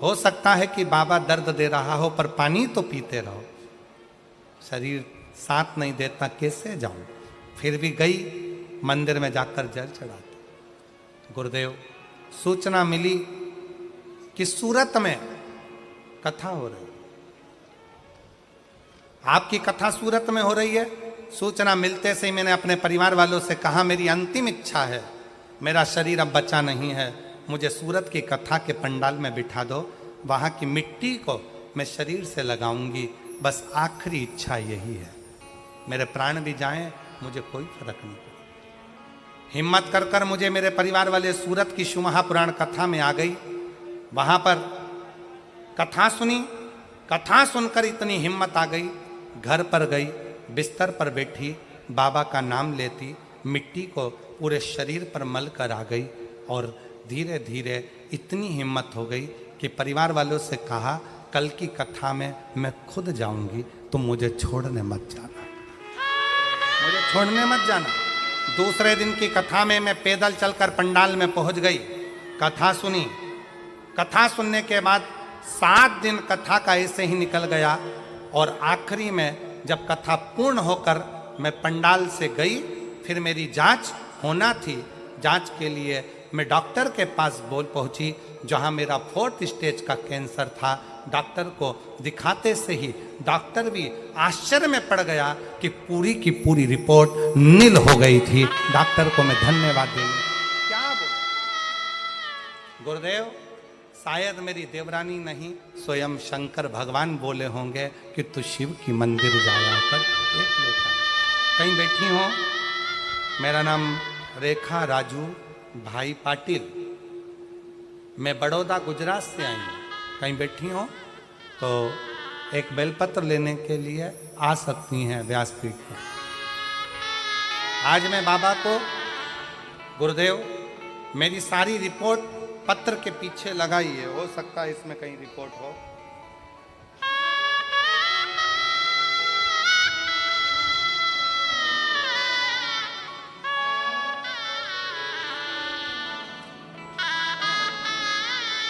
हो सकता है कि बाबा दर्द दे रहा हो पर पानी तो पीते रहो, शरीर साथ नहीं देता, कैसे जाऊं? फिर भी गई, मंदिर में जाकर जल चढ़ाती। गुरुदेव, सूचना मिली कि सूरत में कथा हो रही, आपकी कथा सूरत में हो रही है। सूचना मिलते से ही मैंने अपने परिवार वालों से कहा, मेरी अंतिम इच्छा है, मेरा शरीर अब बचा नहीं है, मुझे सूरत की कथा के पंडाल में बिठा दो, वहाँ की मिट्टी को मैं शरीर से लगाऊंगी, बस आखिरी इच्छा यही है। मेरे प्राण भी जाएं, मुझे कोई फर्क नहीं पड़े। हिम्मत कर कर मुझे मेरे परिवार वाले सूरत की शिव महापुराण कथा में आ गई। वहाँ पर कथा सुनी, कथा सुनकर इतनी हिम्मत आ गई, घर पर गई, बिस्तर पर बैठी, बाबा का नाम लेती, मिट्टी को पूरे शरीर पर मल कर आ गई और धीरे धीरे इतनी हिम्मत हो गई कि परिवार वालों से कहा, कल की कथा में मैं खुद जाऊंगी, तुम मुझे छोड़ने मत जाना, मुझे छोड़ने मत जाना। दूसरे दिन की कथा में मैं पैदल चलकर पंडाल में पहुंच गई, कथा सुनी। कथा सुनने के बाद 7 दिन कथा का ऐसे ही निकल गया और आखिरी में जब कथा पूर्ण होकर मैं पंडाल से गई, फिर मेरी जांच होना थी। जांच के लिए मैं डॉक्टर के पास पहुंची, जहां मेरा 4th स्टेज का कैंसर था। डॉक्टर को दिखाते से ही डॉक्टर भी आश्चर्य में पड़ गया कि पूरी की पूरी रिपोर्ट नील हो गई थी। डॉक्टर को मैं धन्यवाद देने क्या बोलूं। गुरुदेव, शायद मेरी देवरानी नहीं, स्वयं शंकर भगवान बोले होंगे कि तू शिव की मंदिर जाया कर, एक लेता। कहीं बैठी हो, मेरा नाम रेखा राजू भाई पाटिल, मैं बड़ौदा गुजरात से आई हूँ। कहीं बैठी हो तो एक बेलपत्र लेने के लिए आ सकती हैं व्यासपीठ पर। आज मैं बाबा को, गुरुदेव, मेरी सारी रिपोर्ट पत्र के पीछे लगाई है, हो सकता है इसमें कहीं रिपोर्ट हो।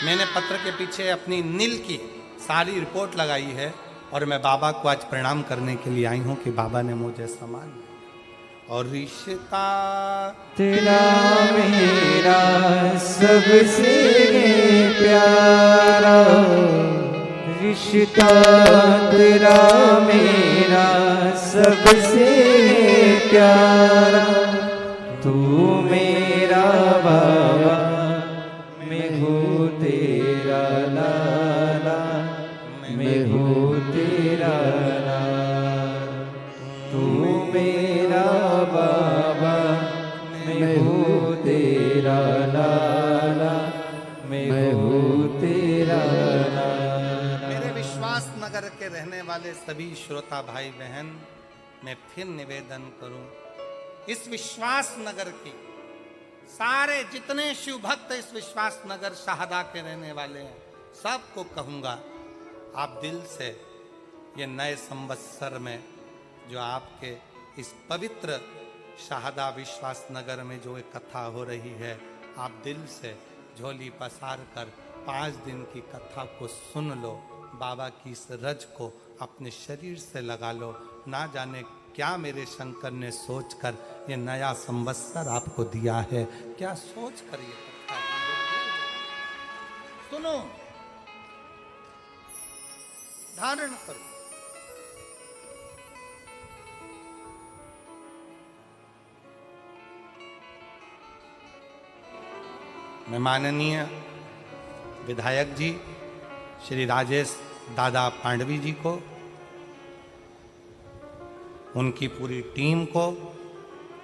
मैंने पत्र के पीछे अपनी नील की सारी रिपोर्ट लगाई है और मैं बाबा को आज प्रणाम करने के लिए आई हूं कि बाबा ने मुझे सम्मान दिया। और रिश्ता तेरा मेरा सबसे प्यारा, रिश्ता तेरा मेरा सबसे प्यारा, तू मेरा बाबा, मैं हूँ तेरा लाला, मैं हूँ तेरा लाला, तू मेरा बाबा, मैं हूँ तेरा लाला, मैं हूँ तेरा लाला। मेरे विश्वास नगर के रहने वाले सभी श्रोता भाई बहन, मैं फिर निवेदन करूं, इस विश्वास नगर की सारे जितने शिव भक्त इस विश्वास नगर शाहदा के रहने वाले हैं, सबको कहूंगा, आप दिल से ये नए संवत्सर में जो आपके इस पवित्र शाहदा विश्वास नगर में जो एक कथा हो रही है, आप दिल से झोली पसार कर 5 दिन की कथा को सुन लो, बाबा की इस रज को अपने शरीर से लगा लो। ना जाने क्या मेरे शंकर ने सोचकर ये नया संवत्सर आपको दिया है, क्या सोच कर ये कथा दी है। सुनो, धारण करो। मैं माननीय विधायक जी श्री राजेश दादा पांडवी जी को, उनकी पूरी टीम को,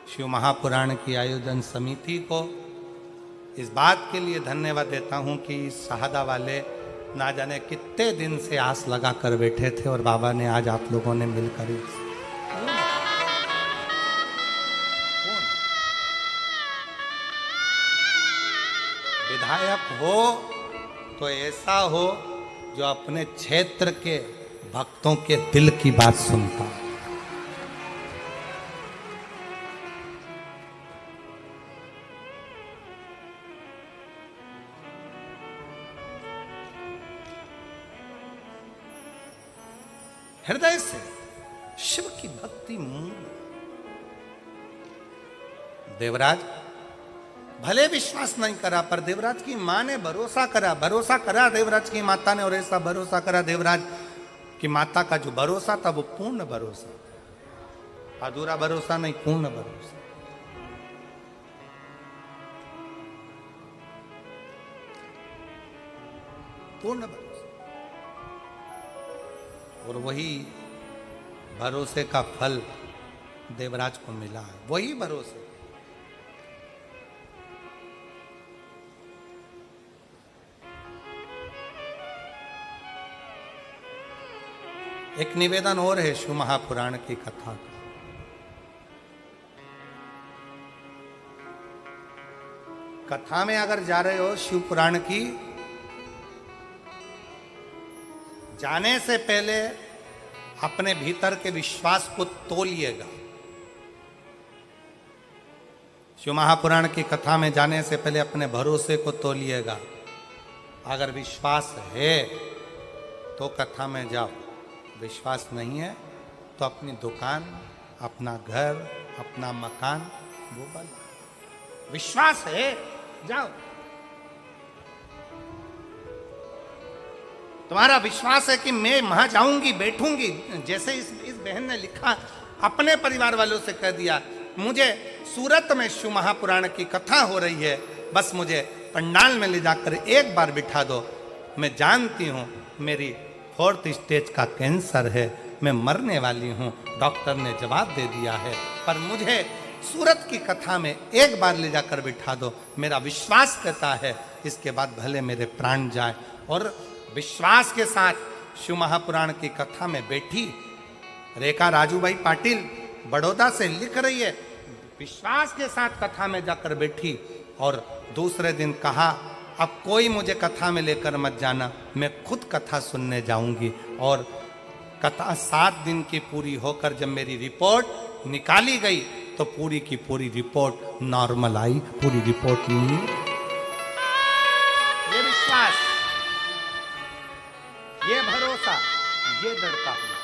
शिव महापुराण की आयोजन समिति को इस बात के लिए धन्यवाद देता हूं कि शाहदा वाले ना जाने कितने दिन से आस लगा कर बैठे थे और बाबा ने आज आप लोगों ने मिलकर विधायक हो तो ऐसा हो जो अपने क्षेत्र के भक्तों के दिल की बात सुनता। हृदय से शिव की भक्ति मूल। देवराज भले विश्वास नहीं करा, पर देवराज की मां ने भरोसा करा देवराज की माता ने, और ऐसा भरोसा करा देवराज की माता का जो भरोसा था वो पूर्ण भरोसा। अधूरा भरोसा नहीं, पूर्ण भरोसा। पूर्ण भरोसा। और वही भरोसे का फल देवराज को मिला है, वही भरोसे। एक निवेदन और है शिव महापुराण की कथा का। कथा में अगर जा रहे हो शिव पुराण की, जाने से पहले अपने भीतर के विश्वास को तोलिएगा। शिव महापुराण की कथा में जाने से पहले अपने भरोसे को तोलिएगा। अगर विश्वास है तो कथा में जाओ, विश्वास नहीं है तो अपनी दुकान, अपना घर, अपना मकान वो बना। विश्वास है जाओ। तुम्हारा विश्वास है कि मैं वहां जाऊंगी, बैठूंगी, जैसे इस बहन ने लिखा, अपने परिवार वालों से कह दिया मुझे सूरत में शिव महापुराण की कथा हो रही है, बस मुझे पंडाल में ले जाकर एक बार बिठा दो। मैं जानती हूं मेरी 4th स्टेज का कैंसर है, मैं मरने वाली हूं, डॉक्टर ने जवाब दे दिया है, पर मुझे सूरत की कथा में एक बार ले जाकर बिठा दो। मेरा विश्वास कहता है इसके बाद भले मेरे प्राण जाए। और विश्वास के साथ शिव महापुराण की कथा में बैठी रेखा राजूभाई पाटिल बड़ौदा से लिख रही है। विश्वास के साथ कथा में जाकर बैठी और दूसरे दिन कहा अब कोई मुझे कथा में लेकर मत जाना, मैं खुद कथा सुनने जाऊंगी। और कथा 7 दिन की पूरी होकर जब मेरी रिपोर्ट निकाली गई तो पूरी की पूरी रिपोर्ट नॉर्मल आई, पूरी रिपोर्ट नहीं। ये विश्वास, ये भरोसा, ये दृढ़ता हुई।